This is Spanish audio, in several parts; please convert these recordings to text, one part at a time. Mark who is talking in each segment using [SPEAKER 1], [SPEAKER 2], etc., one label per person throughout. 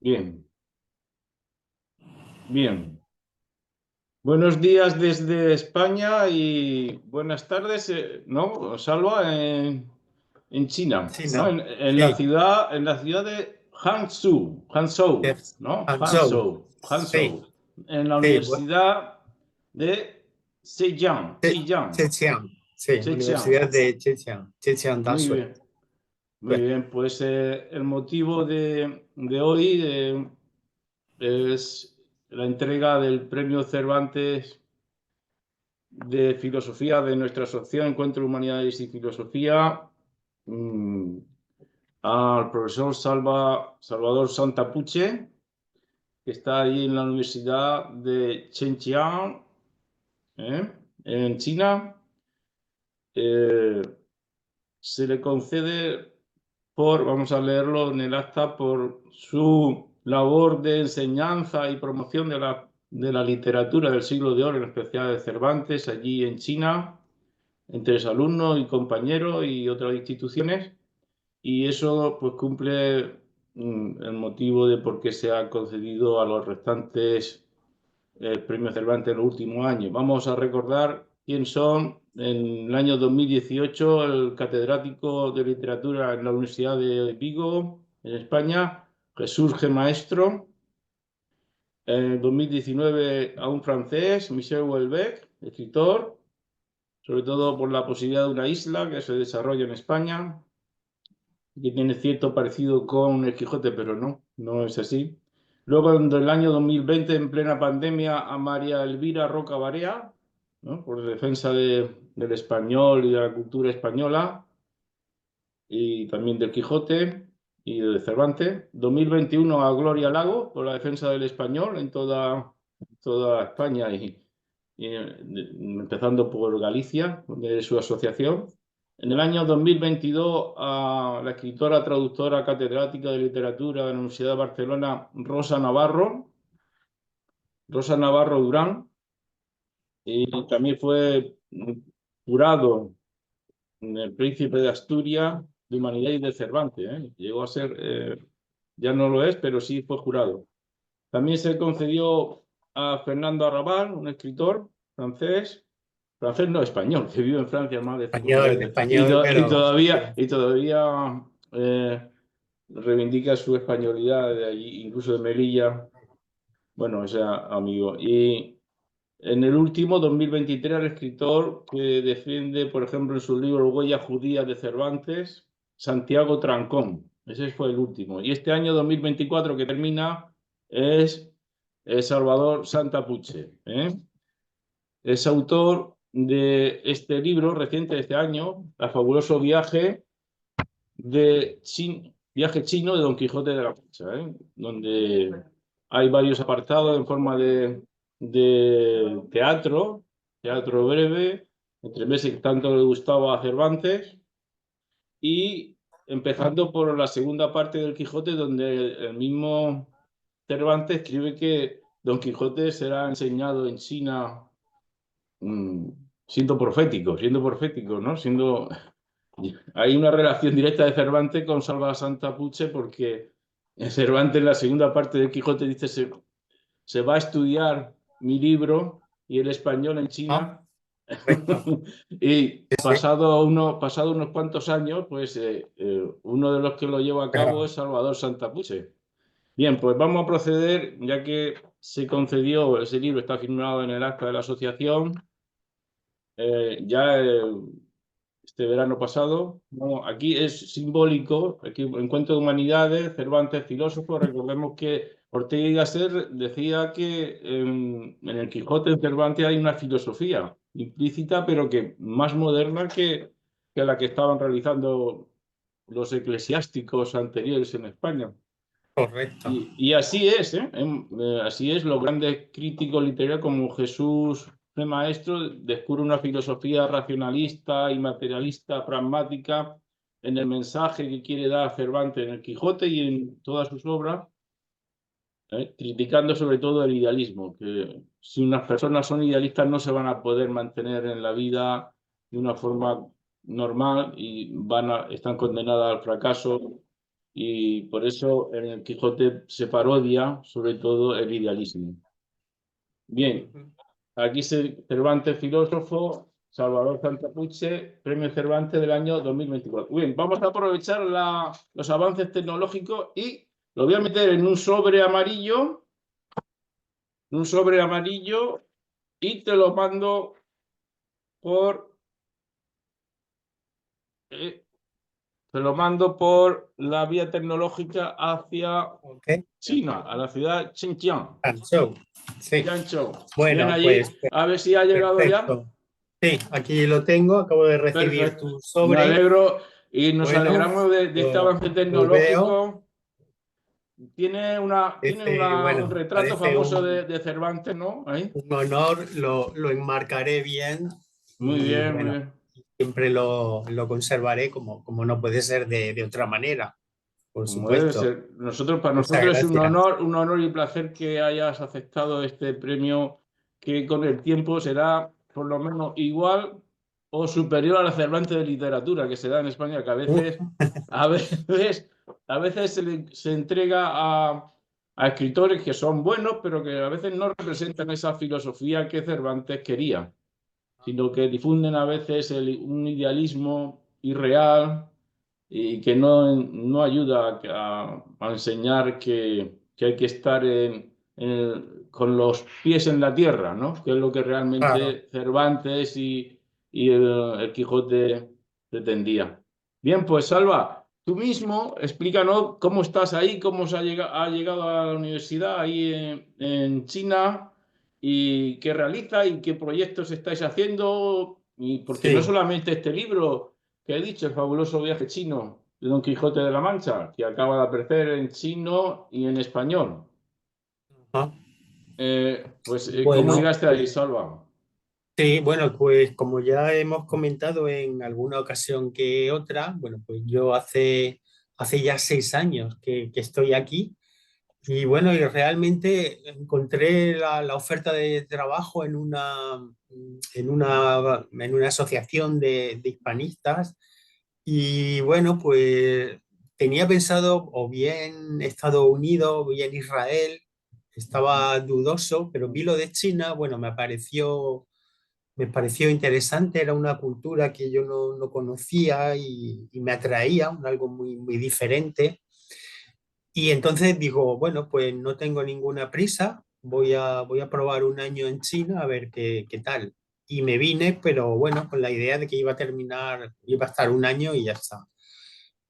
[SPEAKER 1] Bien, bien. Buenos días desde España y buenas tardes, ¿no? Salva en China,
[SPEAKER 2] Sí,
[SPEAKER 1] ¿no?
[SPEAKER 2] no. Sí,
[SPEAKER 1] En la ciudad de Hangzhou,
[SPEAKER 2] es
[SPEAKER 1] ¿no?
[SPEAKER 2] Hangzhou.
[SPEAKER 1] Hangzhou,
[SPEAKER 2] Sí,
[SPEAKER 1] en la
[SPEAKER 2] sí,
[SPEAKER 1] Universidad de
[SPEAKER 2] Zhejiang. Sí,
[SPEAKER 1] Zhejiang.
[SPEAKER 2] Universidad de Zhejiang, Zhejiang
[SPEAKER 1] Muy
[SPEAKER 2] Daxue.
[SPEAKER 1] bien, muy
[SPEAKER 2] Sí,
[SPEAKER 1] bien. Pues el motivo de hoy es la entrega del premio Cervantes de Filosofía de nuestra Asociación Encuentro Humanidades y Filosofía mm, al profesor Salvador Santapuche, que está ahí en la Universidad de Zhejiang, en China. Eh, Se le concede vamos a leerlo en el acta, por su labor de enseñanza y promoción de la literatura del siglo de oro, en especial de Cervantes, allí en China, entre sus alumnos y compañeros y otras instituciones, y eso pues cumple el motivo de por qué se ha concedido a los restantes premios Cervantes en los últimos años. Vamos a recordar quién son. En el año 2018, el catedrático de literatura en la Universidad de Vigo, en España, Jesús G. Maestro. En 2019, a un francés, Michel Houellebecq, escritor, sobre todo por la posibilidad de una isla que se desarrolla en España, que tiene cierto parecido con el Quijote, pero no es así. Luego, en el año 2020, en plena pandemia, a María Elvira Roca Barea, ¿no? Por defensa del español y de la cultura española, y también del Quijote y de Cervantes. 2021, a Gloria Lago, por la defensa del español en toda España empezando por Galicia, de su asociación. En el año 2022, a la escritora, traductora, catedrática de literatura de la Universidad de Barcelona, Rosa Navarro Durán, y también fue jurado en el Príncipe de Asturias de Humanidad y de Cervantes. Llegó a ser, ya no lo es, pero sí fue jurado. También se concedió a Fernando Arrabal, un escritor francés no, español, que vive en Francia más de 50
[SPEAKER 2] español,
[SPEAKER 1] años
[SPEAKER 2] español, pero
[SPEAKER 1] y todavía reivindica su españolidad de allí, incluso de Melilla. Bueno, ese amigo. Y en el último, 2023, el escritor que defiende, por ejemplo, en su libro Huella Judía de Cervantes, Santiago Trancón. Ese fue el último. Y este año 2024 que termina es Salvador Santapuche. Es autor de este libro reciente de este año, El fabuloso viaje chino de Don Quijote de la Mancha, donde hay varios apartados en forma de teatro breve, entre meses que tanto le gustaba a Cervantes, y empezando por la segunda parte del Quijote, donde el mismo Cervantes escribe que Don Quijote será enseñado en China, mm, siendo profético, ¿no? Hay una relación directa de Cervantes con Salva Santa Puche, porque en Cervantes, en la segunda parte del Quijote, dice se va a estudiar mi libro y el español en
[SPEAKER 2] no,
[SPEAKER 1] China.
[SPEAKER 2] correcto.
[SPEAKER 1] Y
[SPEAKER 2] Sí, sí,
[SPEAKER 1] pasado unos cuantos años, pues uno de los que lo lleva a cabo
[SPEAKER 2] pero
[SPEAKER 1] es Salvador Santapuche. Bien, pues vamos a proceder, ya que se concedió, ese libro está firmado en el acta de la asociación, ya este verano pasado. No, aquí es simbólico, aquí Encuentro de Humanidades, Cervantes, filósofo. Recordemos que Ortega y Gasset decía que en el Quijote de Cervantes hay una filosofía implícita, pero que más moderna que la que estaban realizando los eclesiásticos anteriores en España.
[SPEAKER 2] correcto.
[SPEAKER 1] Y así es, ¿eh? Así es, los grandes críticos literarios como Jesús de Maestro descubre una filosofía racionalista y materialista, pragmática, en el mensaje que quiere dar Cervantes en el Quijote y en todas sus obras, criticando sobre todo el idealismo, que si unas personas son idealistas no se van a poder mantener en la vida de una forma normal y están condenadas al fracaso y por eso en el Quijote se parodia sobre todo el idealismo. Bien, aquí Cervantes filósofo, Salvador Santapuche, Premio Cervantes del año 2024. Bien, vamos a aprovechar los avances tecnológicos y lo voy a meter en un sobre amarillo, y te lo mando por te lo mando por la vía tecnológica hacia
[SPEAKER 2] Ok,
[SPEAKER 1] China, a la ciudad Xinjiang.
[SPEAKER 2] Hangzhou. Sí.
[SPEAKER 1] Yancho, bien
[SPEAKER 2] Bueno,
[SPEAKER 1] allí,
[SPEAKER 2] pues
[SPEAKER 1] a ver si ha llegado ya.
[SPEAKER 2] perfecto. Sí, aquí lo tengo, acabo de recibir
[SPEAKER 1] Perfecto,
[SPEAKER 2] tu
[SPEAKER 1] me
[SPEAKER 2] sobre.
[SPEAKER 1] alegro y nos
[SPEAKER 2] Bueno,
[SPEAKER 1] alegramos de este avance
[SPEAKER 2] lo veo.
[SPEAKER 1] tecnológico. Tiene un
[SPEAKER 2] Bueno,
[SPEAKER 1] retrato
[SPEAKER 2] parece
[SPEAKER 1] famoso de Cervantes, ¿no? Ahí.
[SPEAKER 2] un honor, lo enmarcaré bien
[SPEAKER 1] Muy
[SPEAKER 2] y
[SPEAKER 1] bien, muy
[SPEAKER 2] bueno,
[SPEAKER 1] bien.
[SPEAKER 2] siempre lo conservaré como no puede ser de otra manera, por
[SPEAKER 1] Como debe
[SPEAKER 2] supuesto.
[SPEAKER 1] ser. Para
[SPEAKER 2] Muchas
[SPEAKER 1] nosotros es
[SPEAKER 2] gracias.
[SPEAKER 1] un honor y placer que hayas aceptado este premio que con el tiempo será por lo menos igual o superior a la Cervantes de literatura que se da en España, que a veces, a veces se entrega a escritores que son buenos, pero que a veces no representan esa filosofía que Cervantes quería, sino que difunden a veces un idealismo irreal y que no ayuda a enseñar que hay que estar con los pies en la tierra, ¿no? Que es lo que
[SPEAKER 2] Claro.
[SPEAKER 1] realmente Cervantes y el Quijote pretendía. Bien, pues Salva, tú mismo explícanos cómo estás ahí, cómo ha llegado a la universidad ahí en China y qué realiza y qué proyectos estáis haciendo, y porque no
[SPEAKER 2] Sí.
[SPEAKER 1] solamente este libro que he dicho, el fabuloso viaje chino de Don Quijote de la Mancha, que acaba de aparecer en chino y en español.
[SPEAKER 2] Ajá.
[SPEAKER 1] ¿Cómo
[SPEAKER 2] Bueno,
[SPEAKER 1] llegaste ahí, Salva?
[SPEAKER 2] sí, bueno, pues como ya hemos comentado en alguna ocasión que otra, bueno, pues yo hace ya 6 años que estoy aquí. Y bueno, y realmente encontré la oferta de trabajo en una asociación de hispanistas y bueno, pues tenía pensado o bien Estados Unidos o bien Israel, estaba dudoso, pero vi lo de China, bueno, me pareció interesante, era una cultura que yo no conocía y me atraía, algo muy, muy diferente. Y entonces digo, bueno, pues no tengo ninguna prisa, voy a probar un año en China a ver qué tal. Y me vine, pero bueno, con la idea de que iba a estar un año y ya está.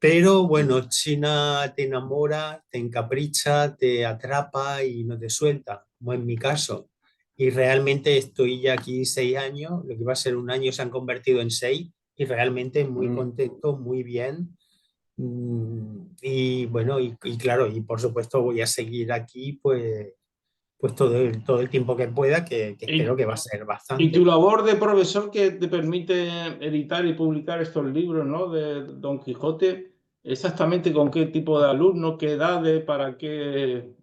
[SPEAKER 2] Pero bueno, China te enamora, te encapricha, te atrapa y no te suelta, como en mi caso. Y realmente estoy ya aquí 6 años, lo que iba a ser un año se han convertido en 6 y realmente muy
[SPEAKER 1] Mm.
[SPEAKER 2] contento, muy bien. Y bueno, y claro, y por supuesto voy a seguir aquí pues todo el tiempo que pueda, que espero
[SPEAKER 1] ¿Y,
[SPEAKER 2] que va a ser
[SPEAKER 1] y tu
[SPEAKER 2] bastante.
[SPEAKER 1] labor de profesor que te permite editar y publicar estos libros, ¿no? De Don Quijote, exactamente con qué tipo de alumnos, qué edades, para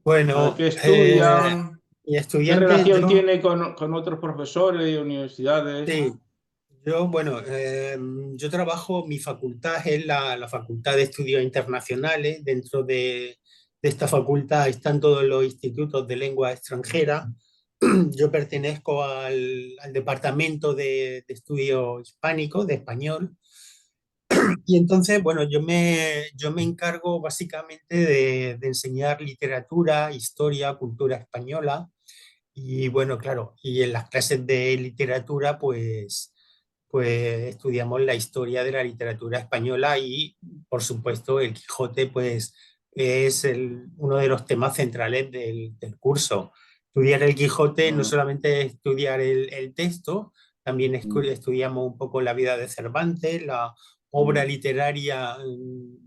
[SPEAKER 2] Bueno,
[SPEAKER 1] qué estudian,
[SPEAKER 2] y
[SPEAKER 1] qué
[SPEAKER 2] estudiantes,
[SPEAKER 1] relación tiene con otros profesores y universidades.
[SPEAKER 2] sí, bueno, yo trabajo, mi facultad es la Facultad de Estudios Internacionales. Dentro de esta facultad están todos los institutos de lengua extranjera. Yo pertenezco al Departamento de Estudios Hispánicos, de español, y entonces, bueno, yo me encargo básicamente de enseñar literatura, historia, cultura española, y bueno, claro, y en las clases de literatura, pues estudiamos la historia de la literatura española y, por supuesto, el Quijote, pues es uno de los temas centrales del curso. Estudiar el Quijote no
[SPEAKER 1] Mm,
[SPEAKER 2] solamente es estudiar el texto, también
[SPEAKER 1] mm,
[SPEAKER 2] estudiamos un poco la vida de Cervantes, la obra
[SPEAKER 1] mm,
[SPEAKER 2] literaria,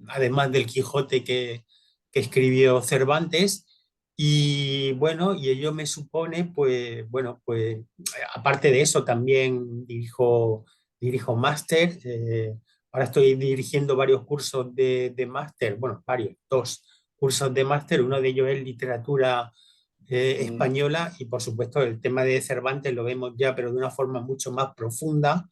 [SPEAKER 2] además del Quijote que escribió Cervantes. Y bueno, y ello me supone, pues, bueno, pues aparte de eso, también dirijo máster. Ahora estoy dirigiendo varios cursos de máster, bueno, dos cursos de máster. Uno de ellos es literatura
[SPEAKER 1] mm,
[SPEAKER 2] española y por supuesto el tema de Cervantes lo vemos ya, pero de una forma mucho más profunda.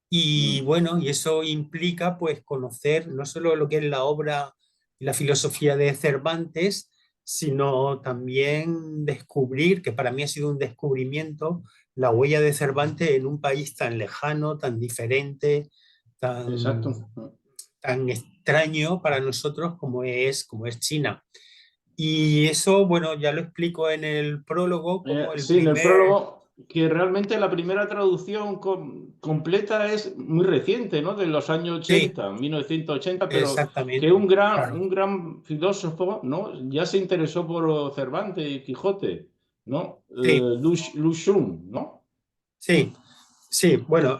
[SPEAKER 2] Y
[SPEAKER 1] mm,
[SPEAKER 2] bueno, y eso implica pues conocer no solo lo que es la obra y la filosofía de Cervantes, sino también descubrir, que para mí ha sido un descubrimiento, la huella de Cervantes en un país tan lejano, tan diferente,
[SPEAKER 1] Exacto.
[SPEAKER 2] tan, tan extraño para nosotros como es China. Y eso, bueno, ya lo explico en el prólogo como el
[SPEAKER 1] Sí, en el
[SPEAKER 2] primer...
[SPEAKER 1] prólogo, que realmente la primera traducción completa es muy reciente, ¿no? De los años
[SPEAKER 2] Sí,
[SPEAKER 1] 80, 1980, pero que
[SPEAKER 2] exactamente, claro.
[SPEAKER 1] un gran filósofo, ¿no? Ya se interesó por Cervantes y Quijote, ¿no?
[SPEAKER 2] Sí,
[SPEAKER 1] Lu Xun, ¿no?
[SPEAKER 2] sí, sí. Bueno,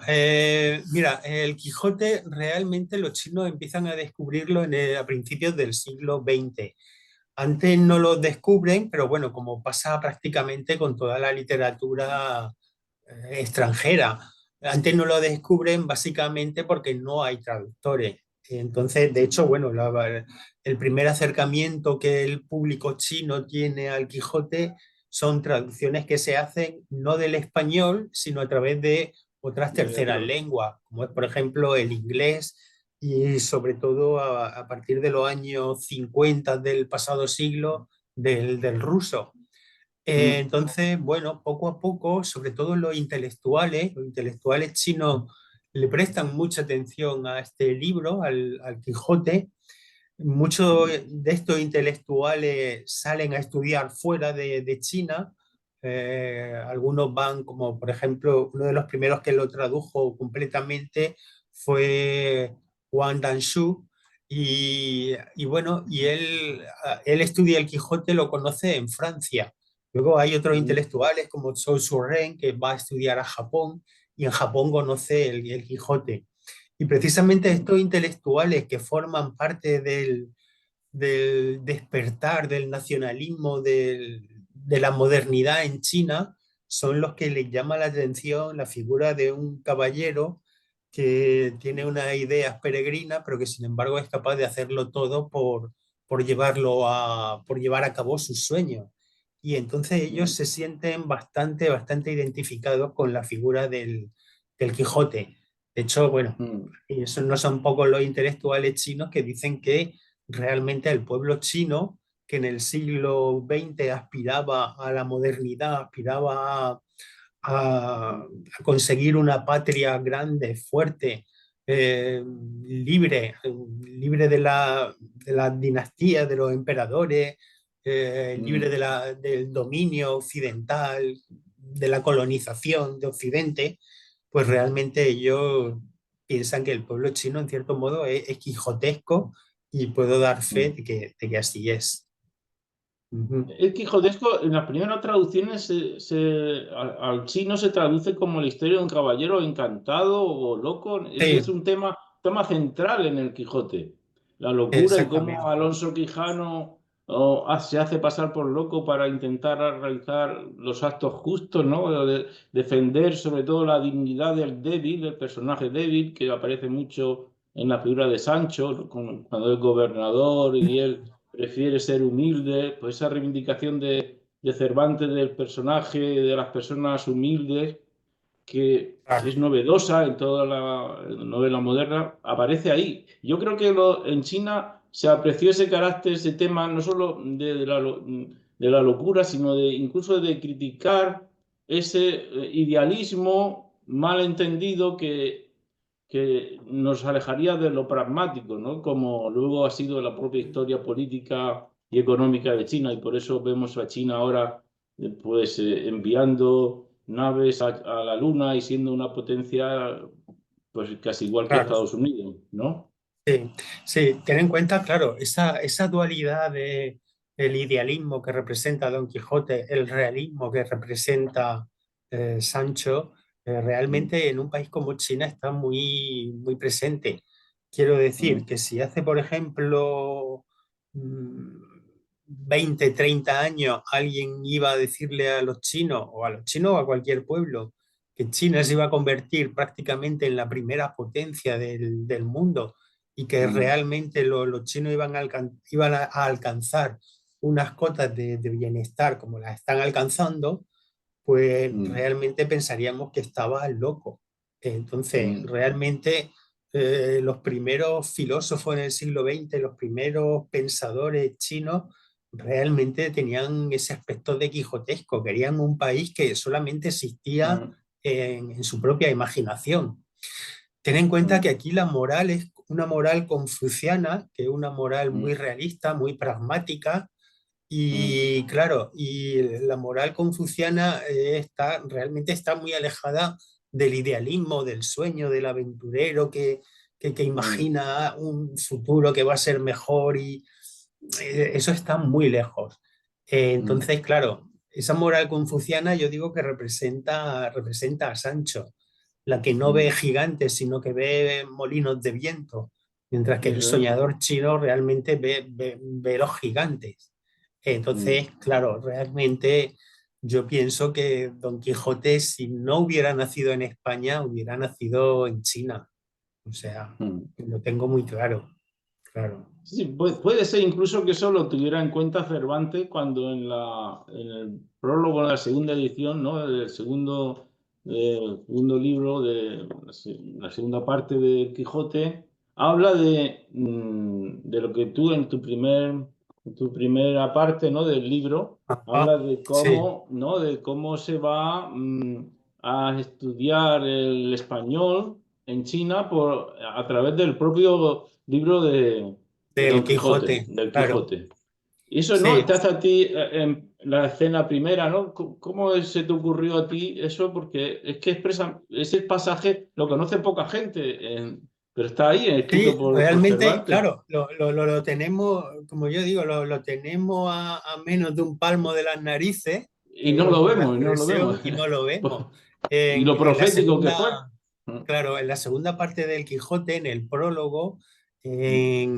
[SPEAKER 2] mira, el Quijote realmente los chinos empiezan a descubrirlo a principios del siglo XX. Antes no lo descubren, pero bueno, como pasa prácticamente con toda la literatura extranjera. Antes no lo descubren básicamente porque no hay traductores. Entonces, de hecho, bueno, el primer acercamiento que el público chino tiene al Quijote son traducciones que se hacen no del español, sino a través de otras
[SPEAKER 1] De
[SPEAKER 2] terceras
[SPEAKER 1] otro.
[SPEAKER 2] lenguas, como es, por ejemplo, el inglés y sobre todo a partir de los años 50 del pasado siglo del ruso.
[SPEAKER 1] Mm,
[SPEAKER 2] Entonces, bueno, poco a poco, sobre todo los intelectuales chinos le prestan mucha atención a este libro, al Quijote. Muchos
[SPEAKER 1] mm,
[SPEAKER 2] de estos intelectuales salen a estudiar fuera de China. Algunos van, como por ejemplo, uno de los primeros que lo tradujo completamente fue Wang Danshu. Y bueno, él estudia el Quijote, lo conoce en Francia. Luego hay otros
[SPEAKER 1] mm,
[SPEAKER 2] intelectuales como Zhou Zuren, que va a estudiar a Japón y en Japón conoce el Quijote. Y precisamente
[SPEAKER 1] mm,
[SPEAKER 2] estos intelectuales que forman parte del despertar del nacionalismo, de la modernidad en China, son los que les llama la atención la figura de un caballero que tiene unas ideas peregrinas, pero que sin embargo es capaz de hacerlo todo por llevar a cabo sus sueños. Y entonces ellos
[SPEAKER 1] mm,
[SPEAKER 2] se sienten bastante identificados con la figura del Quijote. De hecho, bueno,
[SPEAKER 1] mm.
[SPEAKER 2] y esos no son pocos los intelectuales chinos que dicen que realmente el pueblo chino, que en el siglo XX aspiraba a la modernidad, aspiraba a conseguir una patria grande, fuerte, libre de la dinastía, de los emperadores, libre
[SPEAKER 1] Mm.
[SPEAKER 2] del dominio occidental, de la colonización de Occidente, pues realmente ellos piensan que el pueblo chino, en cierto modo, es quijotesco y puedo dar fe
[SPEAKER 1] Mm.
[SPEAKER 2] de que así es. Ujú.
[SPEAKER 1] El quijotesco, en las primeras traducciones, al chino se traduce como la historia de un caballero encantado o loco. Ese es
[SPEAKER 2] Sí,
[SPEAKER 1] un tema central en el Quijote. La locura y cómo
[SPEAKER 2] exactamente.
[SPEAKER 1] Alonso Quijano se hace pasar por loco para intentar realizar los actos justos, ¿no? Defender sobre todo la dignidad del débil, del personaje débil, que aparece mucho en la figura de Sancho, ¿no? Cuando es gobernador y él prefiere ser humilde, pues esa reivindicación de Cervantes del personaje, de las personas humildes, que
[SPEAKER 2] Claro.
[SPEAKER 1] es novedosa en toda la novela moderna, aparece ahí. Yo creo que en China se apreció ese carácter, ese tema, no solo de la locura, sino incluso de criticar ese idealismo mal entendido que nos alejaría de lo pragmático, ¿no? Como luego ha sido la propia historia política y económica de China, y por eso vemos a China ahora pues enviando naves a la Luna y siendo una potencia pues casi igual que
[SPEAKER 2] Claro.
[SPEAKER 1] Estados Unidos, ¿no?
[SPEAKER 2] Sí, sí, ten en cuenta, claro, esa dualidad de el idealismo que representa Don Quijote, el realismo que representa Sancho,
[SPEAKER 1] Mm,
[SPEAKER 2] realmente en un país como China está muy presente. Quiero decir
[SPEAKER 1] mm,
[SPEAKER 2] que si hace, por ejemplo, 20, 30 años alguien iba a decirle a los chinos, o a los chinos o a cualquier pueblo, que China se iba a convertir prácticamente en la primera potencia del mundo, y que
[SPEAKER 1] mm,
[SPEAKER 2] realmente los chinos iban a alcanzar unas cotas de bienestar como las están alcanzando, pues
[SPEAKER 1] mm,
[SPEAKER 2] realmente pensaríamos que estaba loco. Entonces,
[SPEAKER 1] mm,
[SPEAKER 2] realmente los primeros filósofos en el siglo XX, los primeros pensadores chinos, realmente tenían ese aspecto de quijotesco, querían un país que solamente existía
[SPEAKER 1] mm,
[SPEAKER 2] en su propia imaginación. Ten en cuenta que
[SPEAKER 1] mm,
[SPEAKER 2] aquí la moral es una moral confuciana, que es una moral muy
[SPEAKER 1] mm,
[SPEAKER 2] realista, muy pragmática,
[SPEAKER 1] mm,
[SPEAKER 2] y claro, y la moral confuciana realmente está muy alejada del idealismo, del sueño, del aventurero que
[SPEAKER 1] mm,
[SPEAKER 2] imagina un futuro que va a ser mejor y eso está muy lejos.
[SPEAKER 1] mm,
[SPEAKER 2] Entonces, claro, esa moral confuciana yo digo que representa a Sancho, la que no ve
[SPEAKER 1] mm.
[SPEAKER 2] gigantes, sino que ve molinos de viento, mientras que el
[SPEAKER 1] Eso es.
[SPEAKER 2] soñador chino realmente ve los gigantes.
[SPEAKER 1] Mm,
[SPEAKER 2] Entonces, claro, realmente yo pienso que Don Quijote, si no hubiera nacido en España, hubiera nacido en China. O sea,
[SPEAKER 1] mm.
[SPEAKER 2] lo tengo muy claro, claro.
[SPEAKER 1] Sí, puede ser incluso que eso lo tuviera en cuenta Cervantes cuando en el prólogo de la segunda edición, ¿no? Del segundo libro, de la segunda parte de Quijote, habla de lo que tú en tu primera parte, ¿no? Del libro,
[SPEAKER 2] Ajá,
[SPEAKER 1] habla de
[SPEAKER 2] sí,
[SPEAKER 1] cómo, ¿no? De cómo se va a estudiar el español en China a través del propio libro de
[SPEAKER 2] del
[SPEAKER 1] Don Quijote,
[SPEAKER 2] Quijote,
[SPEAKER 1] del
[SPEAKER 2] claro.
[SPEAKER 1] Quijote. Y eso, ¿no?
[SPEAKER 2] Sí,
[SPEAKER 1] Te hace a ti en la escena primera, ¿no? ¿Cómo se te ocurrió a ti eso? Porque es que expresa, ese pasaje lo conoce poca gente, pero está ahí escrito
[SPEAKER 2] sí,
[SPEAKER 1] por
[SPEAKER 2] realmente,
[SPEAKER 1] Cervantes.
[SPEAKER 2] claro, lo tenemos, como yo digo, lo tenemos a menos de un palmo de las narices,
[SPEAKER 1] Y no lo
[SPEAKER 2] con la
[SPEAKER 1] vemos, y no lo vemos.
[SPEAKER 2] expresión, y no lo vemos.
[SPEAKER 1] Y lo
[SPEAKER 2] En la
[SPEAKER 1] profético que fue.
[SPEAKER 2] segunda, claro, en la segunda parte del Quijote, en el prólogo, que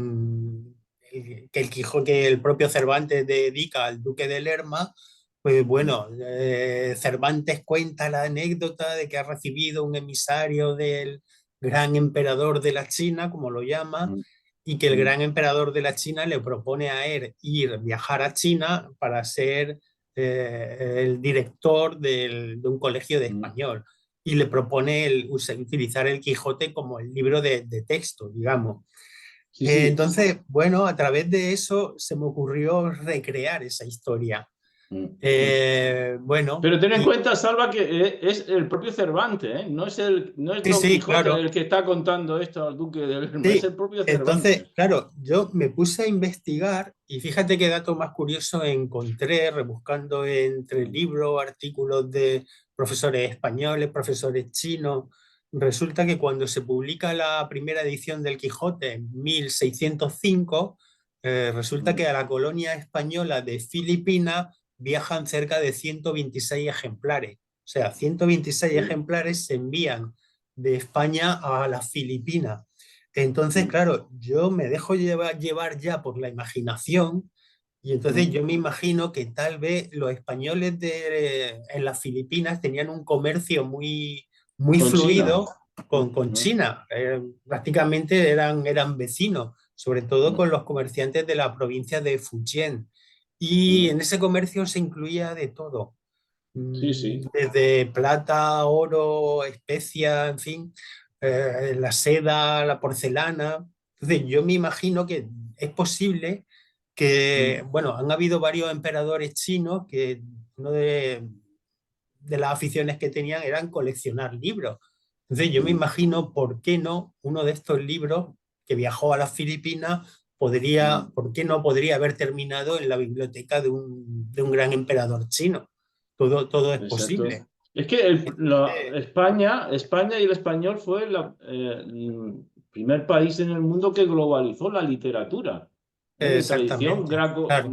[SPEAKER 2] que el propio Cervantes dedica al duque de Lerma, pues bueno, Cervantes cuenta la anécdota de que ha recibido un emisario del gran emperador de la China, como lo llama, y que el gran emperador de la China le propone a él viajar a China para ser el director de un colegio de español y le propone utilizar el Quijote como el libro de texto, digamos.
[SPEAKER 1] Sí, sí.
[SPEAKER 2] Entonces, bueno, a través de eso se me ocurrió recrear esa historia. Bueno,
[SPEAKER 1] Pero ten en
[SPEAKER 2] y
[SPEAKER 1] cuenta, Salva, que es el propio Cervantes, ¿eh? No es
[SPEAKER 2] sí,
[SPEAKER 1] Don
[SPEAKER 2] sí,
[SPEAKER 1] Quijote
[SPEAKER 2] claro.
[SPEAKER 1] el que está contando esto al duque de Lerma, es
[SPEAKER 2] Sí,
[SPEAKER 1] el propio
[SPEAKER 2] entonces,
[SPEAKER 1] Cervantes.
[SPEAKER 2] claro, yo me puse a investigar y fíjate qué dato más curioso encontré rebuscando entre libros, artículos de profesores españoles, profesores chinos. Resulta que cuando se publica la primera edición del Quijote en 1605, resulta que a la colonia española de Filipinas viajan cerca de 126 ejemplares. O sea, 126
[SPEAKER 1] Sí.
[SPEAKER 2] ejemplares se envían de España a las Filipinas. Entonces, claro, yo me dejo llevar ya por la imaginación y entonces yo me imagino que tal vez los españoles en las Filipinas tenían un comercio muy
[SPEAKER 1] Con China.
[SPEAKER 2] fluido con China. Prácticamente eran vecinos, sobre todo con los comerciantes de la provincia de Fujian. Y en ese comercio se incluía de todo,
[SPEAKER 1] Sí, sí.
[SPEAKER 2] desde plata, oro, especias, en fin, la seda, la porcelana. Entonces, yo me imagino que es posible que, bueno, han habido varios emperadores chinos que uno de las aficiones que tenían eran coleccionar libros. Entonces, yo me imagino por qué no uno de estos libros que viajó a las Filipinas ¿por qué no podría haber terminado en la biblioteca de un gran emperador chino? Todo es
[SPEAKER 1] Exacto.
[SPEAKER 2] posible.
[SPEAKER 1] Es que
[SPEAKER 2] Entonces,
[SPEAKER 1] España y el español fue el primer país en el mundo que globalizó la literatura, de tradición
[SPEAKER 2] exactamente, claro.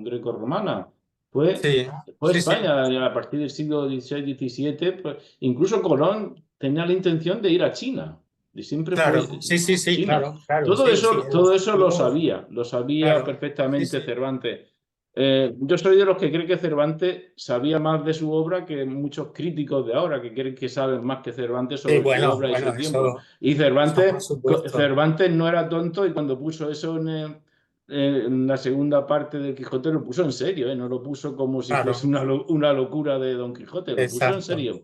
[SPEAKER 1] greco-romana. Fue,
[SPEAKER 2] Sí,
[SPEAKER 1] fue
[SPEAKER 2] sí, sí,
[SPEAKER 1] España a partir del siglo XVI, XVII. Pues, incluso Colón tenía la intención de ir a China. Y siempre
[SPEAKER 2] claro.
[SPEAKER 1] fue
[SPEAKER 2] Sí, sí, sí,
[SPEAKER 1] China.
[SPEAKER 2] claro, claro,
[SPEAKER 1] Todo
[SPEAKER 2] sí, sí.
[SPEAKER 1] eso, todo eso lo sabía
[SPEAKER 2] Claro. Sí,
[SPEAKER 1] perfectamente
[SPEAKER 2] sí.
[SPEAKER 1] Cervantes. Yo soy de los que cree que Cervantes sabía más de su obra que muchos críticos de ahora, que creen que saben más que Cervantes
[SPEAKER 2] Sí,
[SPEAKER 1] sobre su
[SPEAKER 2] bueno,
[SPEAKER 1] obra y
[SPEAKER 2] bueno,
[SPEAKER 1] su tiempo.
[SPEAKER 2] eso,
[SPEAKER 1] Y
[SPEAKER 2] por supuesto.
[SPEAKER 1] Cervantes no era tonto y cuando puso eso en la segunda parte de Quijote lo puso en serio, ¿eh? No lo puso como si fuese
[SPEAKER 2] Claro,
[SPEAKER 1] una locura de Don Quijote, lo puso en
[SPEAKER 2] exacto.
[SPEAKER 1] serio.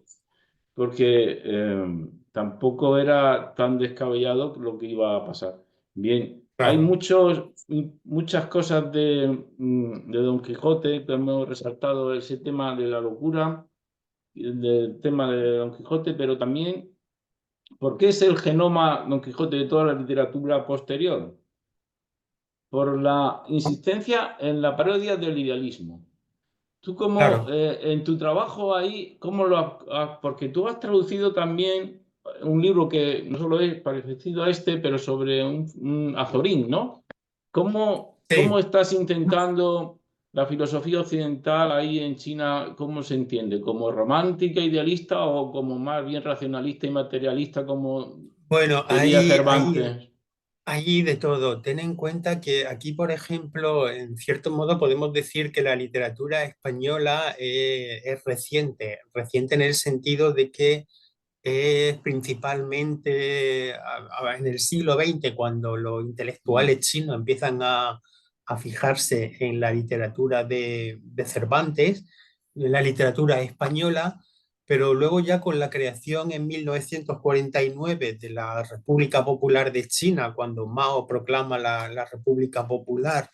[SPEAKER 1] Porque tampoco era tan descabellado lo que iba a pasar. Bien, hay
[SPEAKER 2] claro.
[SPEAKER 1] muchas cosas de Don Quijote que hemos resaltado, ese tema de la locura, del tema de Don Quijote, pero también, ¿por qué es el genoma Don Quijote de toda la literatura posterior? Por la insistencia en la parodia del idealismo. Tú como
[SPEAKER 2] Claro,
[SPEAKER 1] en tu trabajo ahí, ¿cómo porque tú has traducido también un libro que no solo es parecido a este, pero sobre un Azorín, ¿no? ¿Cómo
[SPEAKER 2] sí.
[SPEAKER 1] estás intentando la filosofía occidental ahí en China, cómo se entiende? ¿Como romántica, idealista o como más bien racionalista y materialista como
[SPEAKER 2] Bueno,
[SPEAKER 1] quería Cervantes?
[SPEAKER 2] hay de todo. Ten en cuenta que aquí, por ejemplo, en cierto modo podemos decir que la literatura española es reciente, reciente en el sentido de que es principalmente en el siglo XX cuando los
[SPEAKER 1] Mm,
[SPEAKER 2] intelectuales chinos empiezan a fijarse en la literatura de Cervantes, en la literatura española, pero luego ya con la creación en 1949 de la República Popular de China, cuando Mao proclama la República Popular,